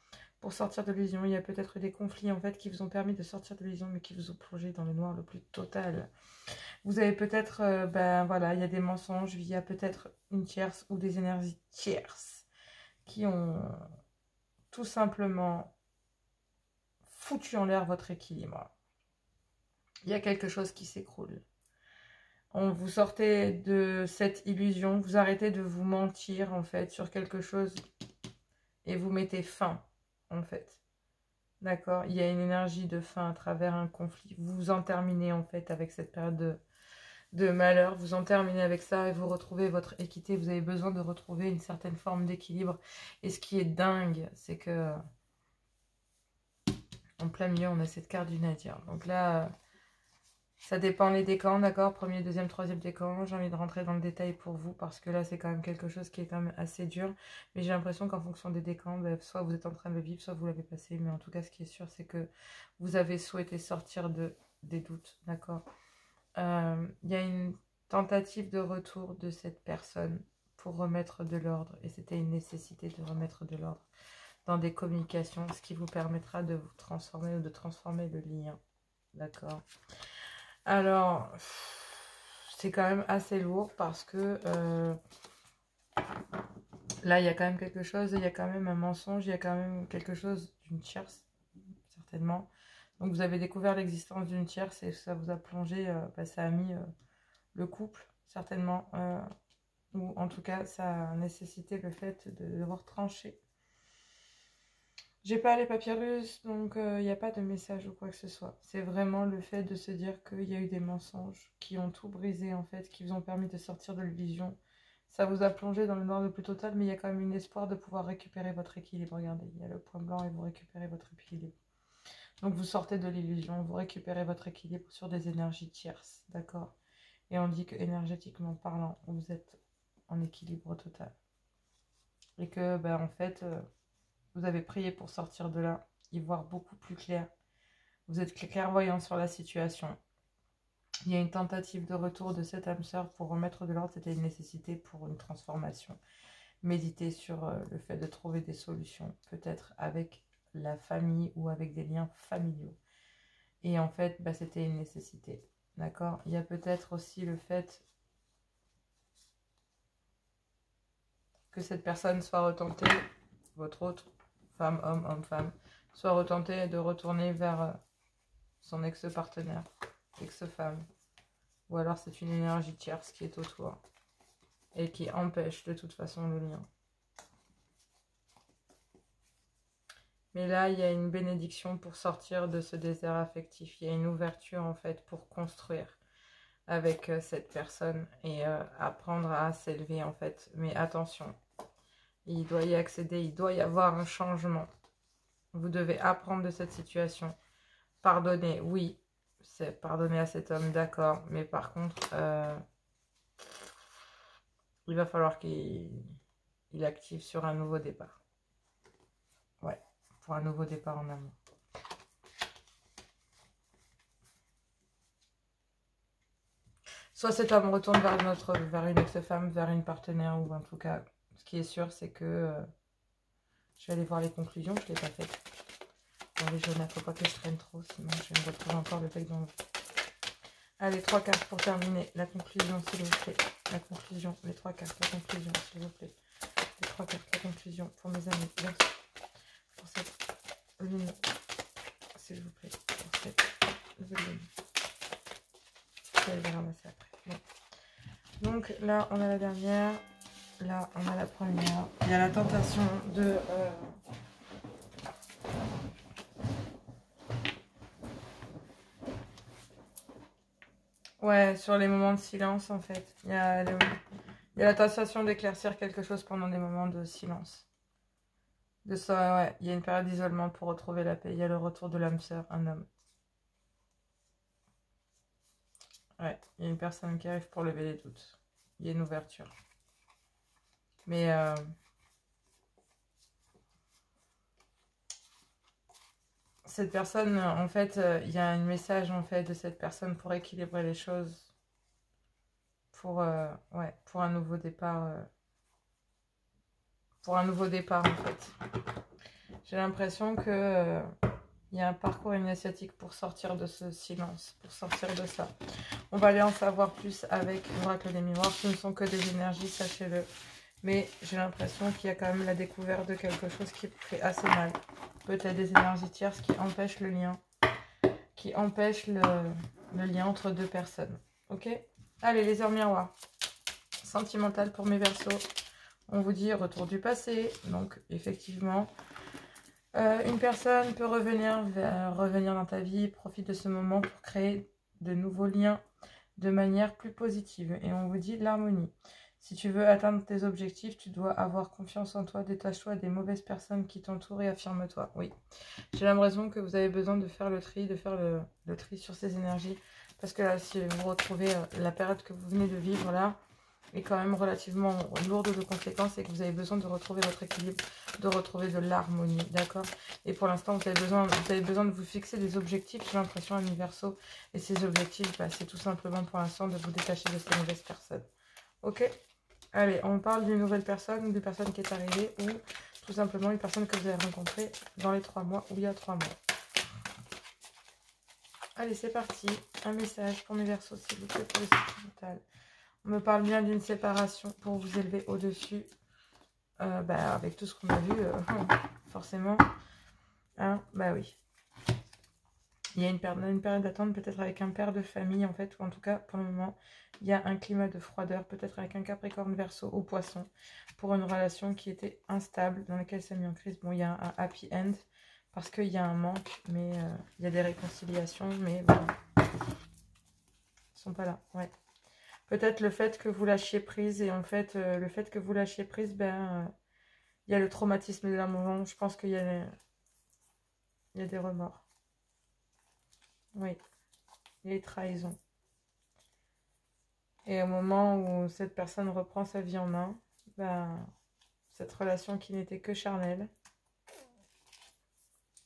Pour sortir de l'illusion, il y a peut-être des conflits, en fait, qui vous ont permis de sortir de l'illusion, mais qui vous ont plongé dans le noir le plus total. Vous avez peut-être, ben voilà, il y a des mensonges, il y a peut-être une tierce ou des énergies tierces qui ont tout simplement foutu en l'air votre équilibre. Il y a quelque chose qui s'écroule. Vous sortez de cette illusion, vous arrêtez de vous mentir en fait sur quelque chose et vous mettez fin en fait. D'accord? Il y a une énergie de fin à travers un conflit. Vous en terminez en fait avec cette période de malheur. Vous en terminez avec ça et vous retrouvez votre équité. Vous avez besoin de retrouver une certaine forme d'équilibre. Et ce qui est dingue, c'est que en plein milieu, on a cette carte du nadir. Donc là... ça dépend les décans, d'accord? Premier, deuxième, troisième décan. J'ai envie de rentrer dans le détail pour vous parce que là, c'est quand même quelque chose qui est quand même assez dur. Mais j'ai l'impression qu'en fonction des décans, ben, soit vous êtes en train de le vivre, soit vous l'avez passé. Mais en tout cas, ce qui est sûr, c'est que vous avez souhaité sortir des doutes, d'accord? Il y a une tentative de retour de cette personne pour remettre de l'ordre. Et c'était une nécessité de remettre de l'ordre dans des communications, ce qui vous permettra de vous transformer ou de transformer le lien, d'accord? Alors, c'est quand même assez lourd parce que là, il y a quand même quelque chose, il y a quand même un mensonge, il y a quand même quelque chose d'une tierce, certainement. Donc, vous avez découvert l'existence d'une tierce et ça vous a plongé, ça a mis le couple, certainement, ou en tout cas, ça a nécessité le fait de devoir trancher. J'ai pas les papyrus, donc il n'y a pas de message ou quoi que ce soit. C'est vraiment le fait de se dire qu'il y a eu des mensonges qui ont tout brisé en fait, qui vous ont permis de sortir de l'illusion. Ça vous a plongé dans le noir le plus total, mais il y a quand même un espoir de pouvoir récupérer votre équilibre. Regardez, il y a le point blanc et vous récupérez votre équilibre. Donc vous sortez de l'illusion, vous récupérez votre équilibre sur des énergies tierces, d'accord? Et on dit que énergétiquement parlant, vous êtes en équilibre total. Et que, ben, en fait... vous avez prié pour sortir de là, y voir beaucoup plus clair. Vous êtes clairvoyant sur la situation. Il y a une tentative de retour de cette âme sœur pour remettre de l'ordre. C'était une nécessité pour une transformation. méditer sur le fait de trouver des solutions, peut-être avec la famille ou avec des liens familiaux. Et en fait, bah, c'était une nécessité. D'accord? Il y a peut-être aussi le fait que cette personne soit retentée, votre autre femme, homme, homme-femme, soit retentée de retourner vers son ex-partenaire, ex-femme. Ou alors c'est une énergie tierce qui est autour et qui empêche de toute façon le lien. Mais là, il y a une bénédiction pour sortir de ce désert affectif. Il y a une ouverture en fait pour construire avec cette personne et apprendre à s'élever en fait. Mais attention, il doit y accéder, il doit y avoir un changement. Vous devez apprendre de cette situation. Pardonner, oui, c'est pardonner à cet homme, d'accord. Mais par contre, il va falloir qu'il active sur un nouveau départ. Ouais, pour un nouveau départ en amour. Soit cet homme retourne vers une ex-femme, vers une partenaire, ou en tout cas, ce qui est sûr, c'est que je vais aller voir les conclusions, je ne l'ai pas fait. Dans les jaunes, il ne faut pas que je traîne trop, sinon je vais me retrouver encore le bec dans le... Allez, 3 cartes pour terminer. La conclusion, s'il vous plaît. La conclusion, les 3 cartes, la conclusion, s'il vous plaît. Les 3 cartes, la conclusion pour mes amis. Merci. Pour cette lune, s'il vous plaît. Pour cette nouvelle lune. Je vais les ramasser après. Bon. Donc là, on a la dernière. Là, on a la première. Il y a la tentation de... Ouais, sur les moments de silence, en fait. Il y a la tentation d'éclaircir quelque chose pendant des moments de silence. De ça, ouais. Il y a une période d'isolement pour retrouver la paix. Il y a le retour de l'âme sœur, un homme. Ouais, il y a une personne qui arrive pour lever les doutes. Il y a une ouverture. Mais... cette personne, en fait, il y a un message, en fait, de cette personne pour équilibrer les choses. Pour, ouais, pour un nouveau départ. Pour un nouveau départ, en fait. J'ai l'impression que... il y a un parcours initiatique pour sortir de ce silence, pour sortir de ça. On va aller en savoir plus avec l'oracle des miroirs. Ce ne sont que des énergies, sachez-le. Mais j'ai l'impression qu'il y a quand même la découverte de quelque chose qui fait assez mal. Peut-être des énergies tierces qui empêchent le lien. Qui empêchent le lien entre deux personnes. Ok? Allez, les heures miroirs. Sentimental pour mes Verseaux. On vous dit retour du passé. Donc, effectivement... une personne peut revenir dans ta vie, profite de ce moment pour créer de nouveaux liens de manière plus positive. Et on vous dit l'harmonie. Si tu veux atteindre tes objectifs, tu dois avoir confiance en toi, détache-toi des mauvaises personnes qui t'entourent et affirme-toi. Oui, j'ai l'impression que vous avez besoin de faire le tri, le tri sur ces énergies. Parce que là, si vous retrouvez la période que vous venez de vivre là, est quand même relativement lourde de conséquences et que vous avez besoin de retrouver votre équilibre, de retrouver de l'harmonie, d'accord? Et pour l'instant, vous avez besoin de vous fixer des objectifs, j'ai l'impression, à mi-verso. Et ces objectifs, bah, c'est tout simplement pour l'instant de vous détacher de ces mauvaises personnes. Ok? Allez, on parle d'une nouvelle personne, d'une personne qui est arrivée ou tout simplement une personne que vous avez rencontrée dans les 3 mois ou il y a 3 mois. Allez, c'est parti. Un message pour mes Verseaux, s'il vous plaît, pour le sentimental. On me parle bien d'une séparation pour vous élever au-dessus. Bah, avec tout ce qu'on a vu, forcément. Hein, bah oui. Il y a une période d'attente, peut-être avec un père de famille, en fait. Ou en tout cas, pour le moment, il y a un climat de froideur. Peut-être avec un Capricorne, Verseau ou Poisson. Pour une relation qui était instable, dans laquelle ça a mis en crise. Bon, il y a un happy end. Parce qu'il y a un manque, mais il y a des réconciliations. Mais voilà. Ils sont pas là, ouais. Peut-être le fait que vous lâchiez prise, et en fait, le fait que vous lâchiez prise, ben, il y a le traumatisme de l'amour. Je pense qu'il y a des remords. Oui, il y a des trahisons. Et au moment où cette personne reprend sa vie en main, ben, cette relation qui n'était que charnelle,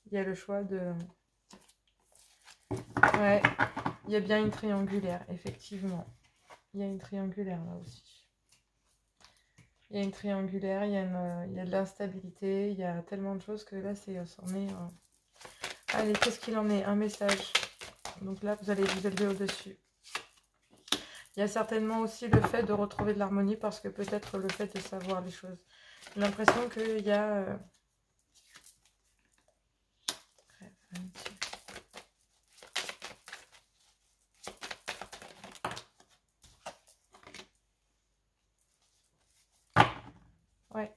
il y a le choix de... Ouais, il y a bien une triangulaire, effectivement. Il y a une triangulaire là aussi. Il y a une triangulaire, il y a de l'instabilité, il y a tellement de choses que là, c'en est... Allez, qu'est-ce qu'il en est? Un message. Donc là, vous allez vous élever au-dessus. Il y a certainement aussi le fait de retrouver de l'harmonie parce que peut-être le fait de savoir les choses. J'ai l'impression qu'il y a... Ouais.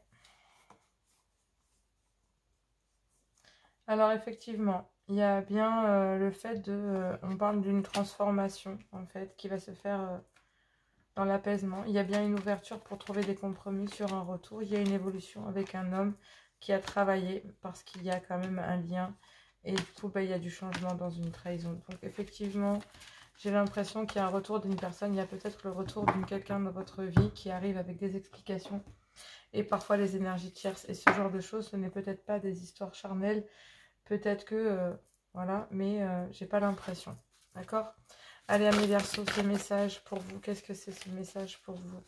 Alors effectivement, il y a bien le fait de... on parle d'une transformation en fait qui va se faire dans l'apaisement. Il y a bien une ouverture pour trouver des compromis sur un retour. Il y a une évolution avec un homme qui a travaillé parce qu'il y a quand même un lien. Et du coup, il y a du changement dans une trahison. Donc effectivement, j'ai l'impression qu'il y a un retour d'une personne. Il y a peut-être le retour d'une quelqu'un dans votre vie qui arrive avec des explications. Et parfois les énergies tierces. Et ce genre de choses, ce n'est peut-être pas des histoires charnelles. Peut-être que, voilà, mais j'ai pas l'impression. D'accord? Allez, amis Verseaux, ce message pour vous. Qu'est-ce que c'est ce message pour vous?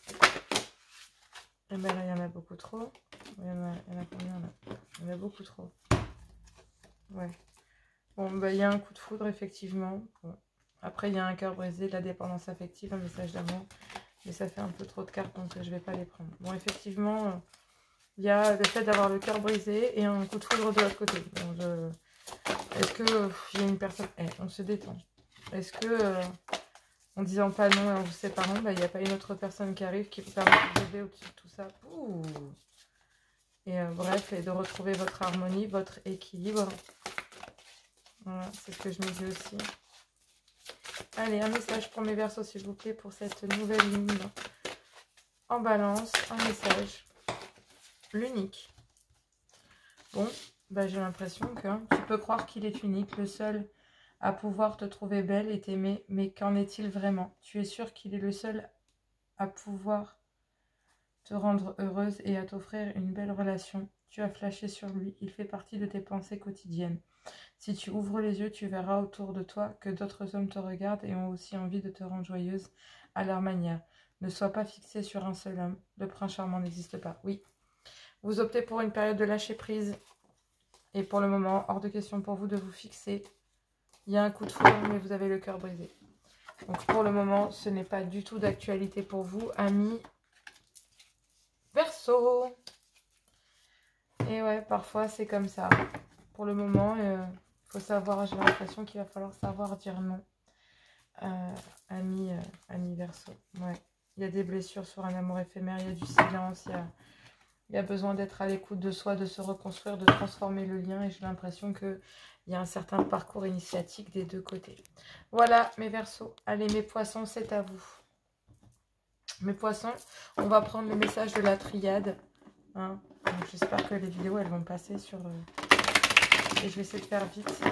Eh bien là, il y en a beaucoup trop. Il y en a combien là? Il y en a beaucoup trop. Ouais. Bon, bah, il y a un coup de foudre, effectivement. Bon. Après, il y a un cœur brisé, de la dépendance affective, un message d'amour. Mais ça fait un peu trop de cartes, donc je ne vais pas les prendre. Bon, effectivement, il y a le fait d'avoir le cœur brisé et un coup de foudre de l'autre côté. Donc, est-ce que il y a une personne... on se détend. Est-ce que, en disant pas non et en vous séparant, il n'y a pas une autre personne qui arrive qui vous permet de lever au-dessus de tout ça? Ouh. Et bref, et de retrouver votre harmonie, votre équilibre. Voilà, c'est ce que je me dis aussi. Allez, un message pour mes Verseaux, s'il vous plaît, pour cette nouvelle lune en balance. Un message. L'unique. Bon, bah, j'ai l'impression que tu peux croire qu'il est unique, le seul à pouvoir te trouver belle et t'aimer, mais qu'en est-il vraiment? Tu es sûr qu'il est le seul à pouvoir te rendre heureuse et à t'offrir une belle relation. Tu as flashé sur lui, il fait partie de tes pensées quotidiennes. Si tu ouvres les yeux, tu verras autour de toi que d'autres hommes te regardent et ont aussi envie de te rendre joyeuse à leur manière. Ne sois pas fixé sur un seul homme. Le prince charmant n'existe pas. Oui. Vous optez pour une période de lâcher prise. Et pour le moment, hors de question pour vous de vous fixer. Il y a un coup de foudre, mais vous avez le cœur brisé. Donc pour le moment, ce n'est pas du tout d'actualité pour vous, amis Verseau. Et ouais, parfois c'est comme ça. Pour le moment, faut savoir, j'ai l'impression qu'il va falloir savoir dire non. Ami Verseau. Ouais. Il y a des blessures sur un amour éphémère, il y a du silence, il y a besoin d'être à l'écoute de soi, de se reconstruire, de transformer le lien. Et j'ai l'impression qu'il y a un certain parcours initiatique des deux côtés. Voilà mes Verseaux. Allez mes poissons, c'est à vous. Mes poissons, on va prendre le message de la triade. Hein. J'espère que les vidéos, elles vont passer sur... Et je vais essayer de faire vite,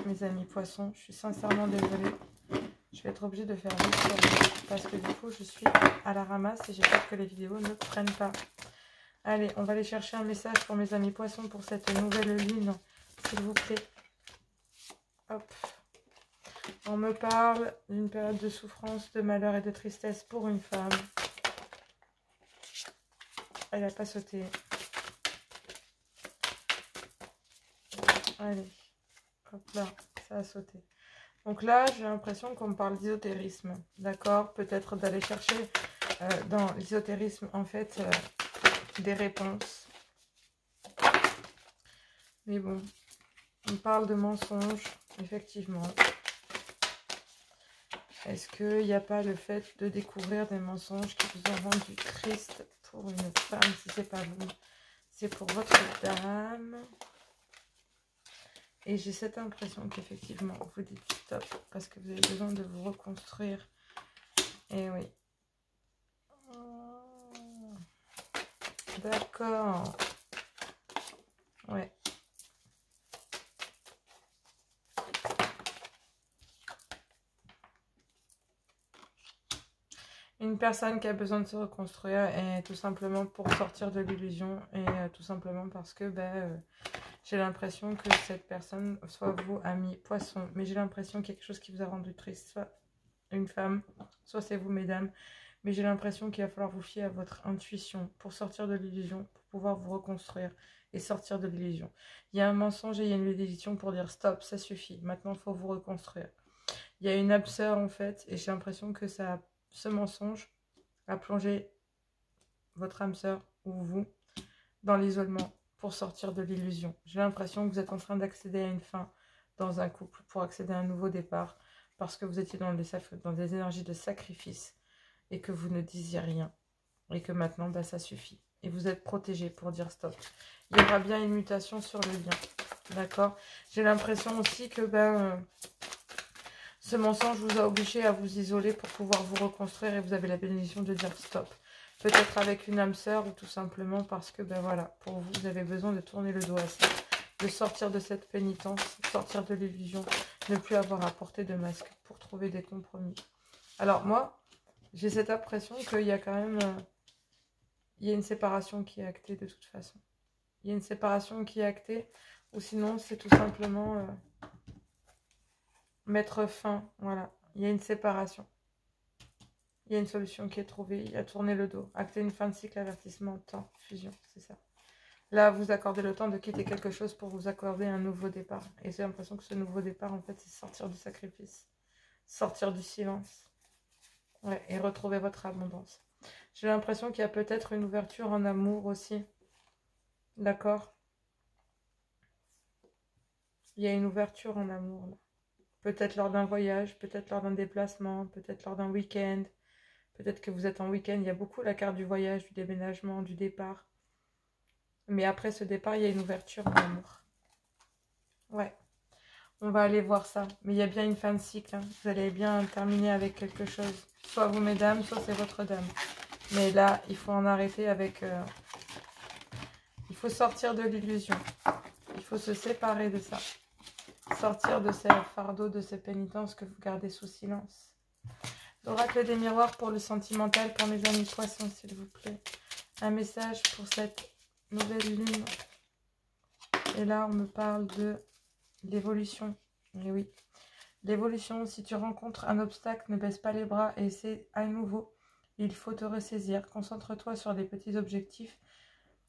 mes amis poissons. Je suis sincèrement désolée. Je vais être obligée de faire vite parce que du coup, je suis à la ramasse et j'ai peur que les vidéos ne prennent pas. Allez, on va aller chercher un message pour mes amis poissons pour cette nouvelle lune, s'il vous plaît. Hop. On me parle d'une période de souffrance, de malheur et de tristesse pour une femme. Elle n'a pas sauté. Allez. Hop là, ça a sauté. Donc là, j'ai l'impression qu'on me parle d'ésotérisme. D'accord? Peut-être d'aller chercher dans l'ésotérisme, en fait, des réponses. Mais bon, on parle de mensonges, effectivement. Est-ce qu'il n'y a pas le fait de découvrir des mensonges qui vous ont rendu triste pour une femme? Si c'est pas vous, c'est pour votre dame. Et j'ai cette impression qu'effectivement, vous dites stop parce que vous avez besoin de vous reconstruire. Et oui. D'accord. Ouais. Une personne qui a besoin de se reconstruire et tout simplement pour sortir de l'illusion et tout simplement parce que j'ai l'impression que cette personne, soit vous, ami poisson, mais j'ai l'impression qu'il y a quelque chose qui vous a rendu triste, soit une femme, soit c'est vous, mesdames. Mais j'ai l'impression qu'il va falloir vous fier à votre intuition pour sortir de l'illusion, pour pouvoir vous reconstruire et sortir de l'illusion. Il y a un mensonge et il y a une bénédiction pour dire stop, ça suffit. Maintenant, il faut vous reconstruire. Il y a une âme sœur en fait, et j'ai l'impression que ce mensonge a plongé votre âme sœur ou vous dans l'isolement pour sortir de l'illusion. J'ai l'impression que vous êtes en train d'accéder à une fin dans un couple pour accéder à un nouveau départ parce que vous étiez dans des énergies de sacrifice et que vous ne disiez rien et que maintenant bah, ça suffit. Et vous êtes protégé pour dire stop. Il y aura bien une mutation sur le lien. D'accord? J'ai l'impression aussi que ce mensonge vous a obligé à vous isoler pour pouvoir vous reconstruire et vous avez la bénédiction de dire stop. Peut-être avec une âme sœur ou tout simplement parce que, ben voilà, pour vous, vous avez besoin de tourner le dos à ça, de sortir de cette pénitence, sortir de l'illusion, ne plus avoir à porter de masque pour trouver des compromis. Alors moi, j'ai cette impression qu'il y a quand même, il y a une séparation qui est actée de toute façon. Il y a une séparation qui est actée, ou sinon c'est tout simplement mettre fin, voilà. Il y a une séparation. Il y a une solution qui est trouvée, il y a tourné le dos. Acter une fin de cycle, avertissement, temps, fusion, c'est ça. Là, vous accordez le temps de quitter quelque chose pour vous accorder un nouveau départ. Et j'ai l'impression que ce nouveau départ, en fait, c'est sortir du sacrifice. Sortir du silence. Ouais, et retrouver votre abondance. J'ai l'impression qu'il y a peut-être une ouverture en amour aussi. D'accord? Il y a une ouverture en amour, là. Peut-être lors d'un voyage, peut-être lors d'un déplacement, peut-être lors d'un week-end. Peut-être que vous êtes en week-end, il y a beaucoup la carte du voyage, du déménagement, du départ. Mais après ce départ, il y a une ouverture en amour. Ouais, on va aller voir ça. Mais il y a bien une fin de cycle. Hein. Vous allez bien terminer avec quelque chose. Soit vous, mesdames, soit c'est votre dame. Mais là, il faut en arrêter avec... Il faut sortir de l'illusion. Il faut se séparer de ça. Sortir de ces fardeaux, de ces pénitences que vous gardez sous silence. L'oracle des miroirs pour le sentimental, pour mes amis poissons, s'il vous plaît. Un message pour cette nouvelle lune. Et là, on me parle de l'évolution. Et oui, l'évolution, si tu rencontres un obstacle, ne baisse pas les bras et essaie à nouveau. Il faut te ressaisir. Concentre-toi sur des petits objectifs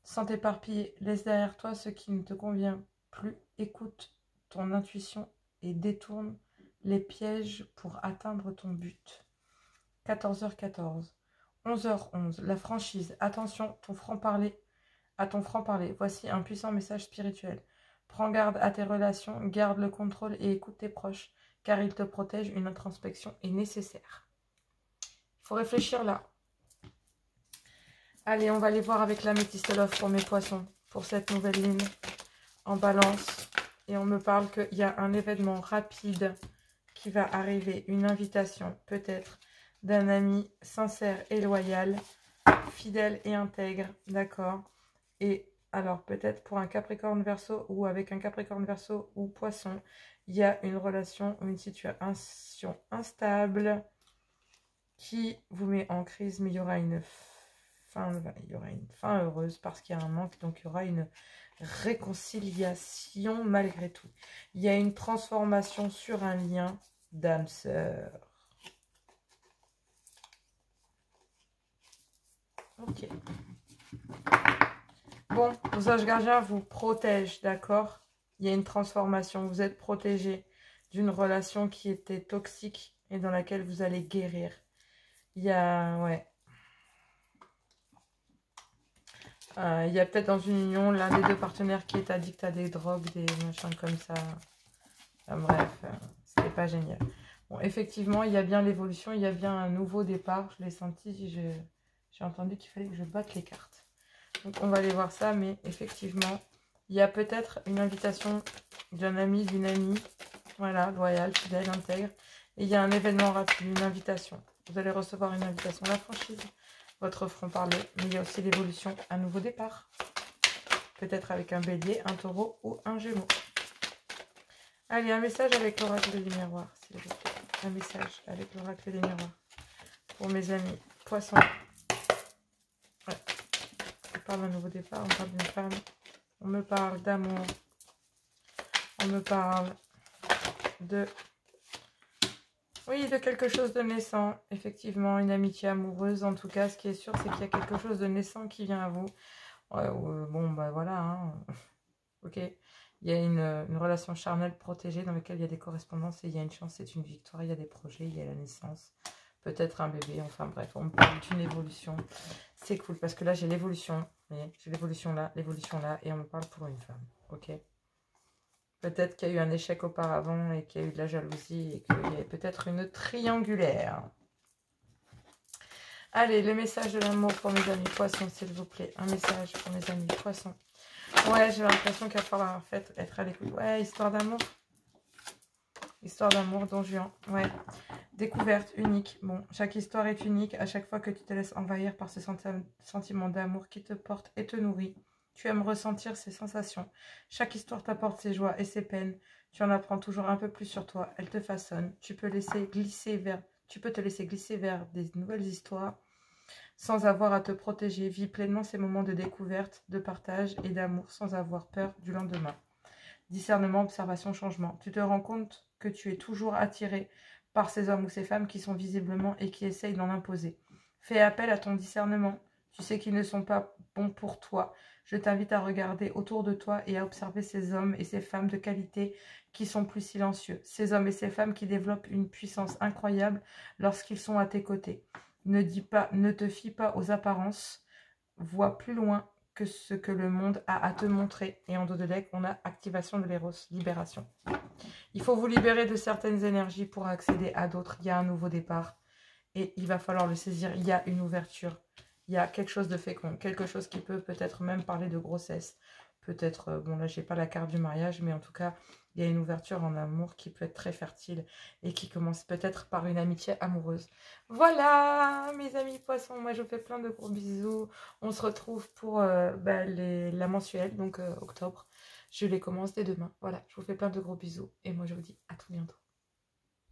sans t'éparpiller. Laisse derrière toi ce qui ne te convient plus. Écoute ton intuition et détourne les pièges pour atteindre ton but. 14h14, 11h11, la franchise. Attention, ton franc-parler, à ton franc-parler. Voici un puissant message spirituel. Prends garde à tes relations, garde le contrôle et écoute tes proches, car ils te protègent. Une introspection est nécessaire. Il faut réfléchir là. Allez, on va aller voir avec l'améthyste love pour mes poissons, pour cette nouvelle ligne en balance. Et on me parle qu'il y a un événement rapide qui va arriver, une invitation peut-être d'un ami sincère et loyal, fidèle et intègre, d'accord? Et alors peut-être pour un Capricorne Verseau ou avec un Capricorne Verseau ou Poisson, il y a une relation ou une situation instable qui vous met en crise, mais il y aura une fin heureuse parce qu'il y a un manque, donc il y aura une réconciliation malgré tout. Il y a une transformation sur un lien d'âme sœur. Ok. Bon, vos anges gardiens vous protègent, d'accord? Il y a une transformation. Vous êtes protégé d'une relation qui était toxique et dans laquelle vous allez guérir. Il y a, ouais. Il y a peut-être dans une union l'un des deux partenaires qui est addict à des drogues, des machins comme ça. Enfin, bref, c'était pas génial. Bon, effectivement, il y a bien l'évolution, il y a bien un nouveau départ. Je l'ai senti, j'ai entendu qu'il fallait que je batte les cartes. Donc, on va aller voir ça, mais effectivement, il y a peut-être une invitation d'un ami, d'une amie, voilà, loyale, fidèle, intègre. Et il y a un événement rapide, une invitation. Vous allez recevoir une invitation, la franchise, votre franc-parler, mais il y a aussi l'évolution, un nouveau départ. Peut-être avec un bélier, un taureau ou un gémeau. Allez, un message avec l'oracle des miroirs, s'il vous plaît. Un message avec l'oracle des miroirs. Pour mes amis poissons. Ouais. On parle d'un nouveau départ, on parle d'une femme. On me parle d'amour. On me parle de Oui, de quelque chose de naissant, effectivement, une amitié amoureuse. En tout cas, ce qui est sûr, c'est qu'il y a quelque chose de naissant qui vient à vous. Bon, bah voilà, hein. Ok. Il y a une relation charnelle protégée dans laquelle il y a des correspondances et il y a une chance, c'est une victoire, il y a des projets, il y a la naissance, peut-être un bébé, enfin bref, on me parle d'une évolution. C'est cool parce que là, j'ai l'évolution, j'ai l'évolution là, et on me parle pour une femme, ok. Peut-être qu'il y a eu un échec auparavant et qu'il y a eu de la jalousie et qu'il y a peut-être une triangulaire. Allez, le message de l'amour pour mes amis poissons, s'il vous plaît. Un message pour mes amis poissons. Ouais, j'ai l'impression qu'il va falloir en fait être à l'écoute. Ouais, histoire d'amour. Histoire d'amour, Don Juan. Ouais. Découverte, unique. Bon, chaque histoire est unique à chaque fois que tu te laisses envahir par ce sentiment d'amour qui te porte et te nourrit. Tu aimes ressentir ces sensations. Chaque histoire t'apporte ses joies et ses peines. Tu en apprends toujours un peu plus sur toi. Elle te façonne. Tu peux te laisser glisser vers des nouvelles histoires sans avoir à te protéger. Vis pleinement ces moments de découverte, de partage et d'amour sans avoir peur du lendemain. Discernement, observation, changement. Tu te rends compte que tu es toujours attiré par ces hommes ou ces femmes qui sont visiblement et qui essayent d'en imposer. Fais appel à ton discernement. Tu sais qu'ils ne sont pas bons pour toi. Je t'invite à regarder autour de toi et à observer ces hommes et ces femmes de qualité qui sont plus silencieux. Ces hommes et ces femmes qui développent une puissance incroyable lorsqu'ils sont à tes côtés. Ne te fie pas aux apparences. Vois plus loin que ce que le monde a à te montrer. Et en dos de deck, on a activation de l'éros, libération. Il faut vous libérer de certaines énergies pour accéder à d'autres. Il y a un nouveau départ et il va falloir le saisir. Il y a une ouverture. Il y a quelque chose de fécond, quelque chose qui peut peut-être même parler de grossesse. Peut-être, bon là j'ai pas la carte du mariage, mais en tout cas, il y a une ouverture en amour qui peut être très fertile et qui commence peut-être par une amitié amoureuse. Voilà, mes amis poissons, moi je vous fais plein de gros bisous. On se retrouve pour la mensuelle, donc octobre. Je les commence dès demain. Voilà, je vous fais plein de gros bisous et moi je vous dis à tout bientôt.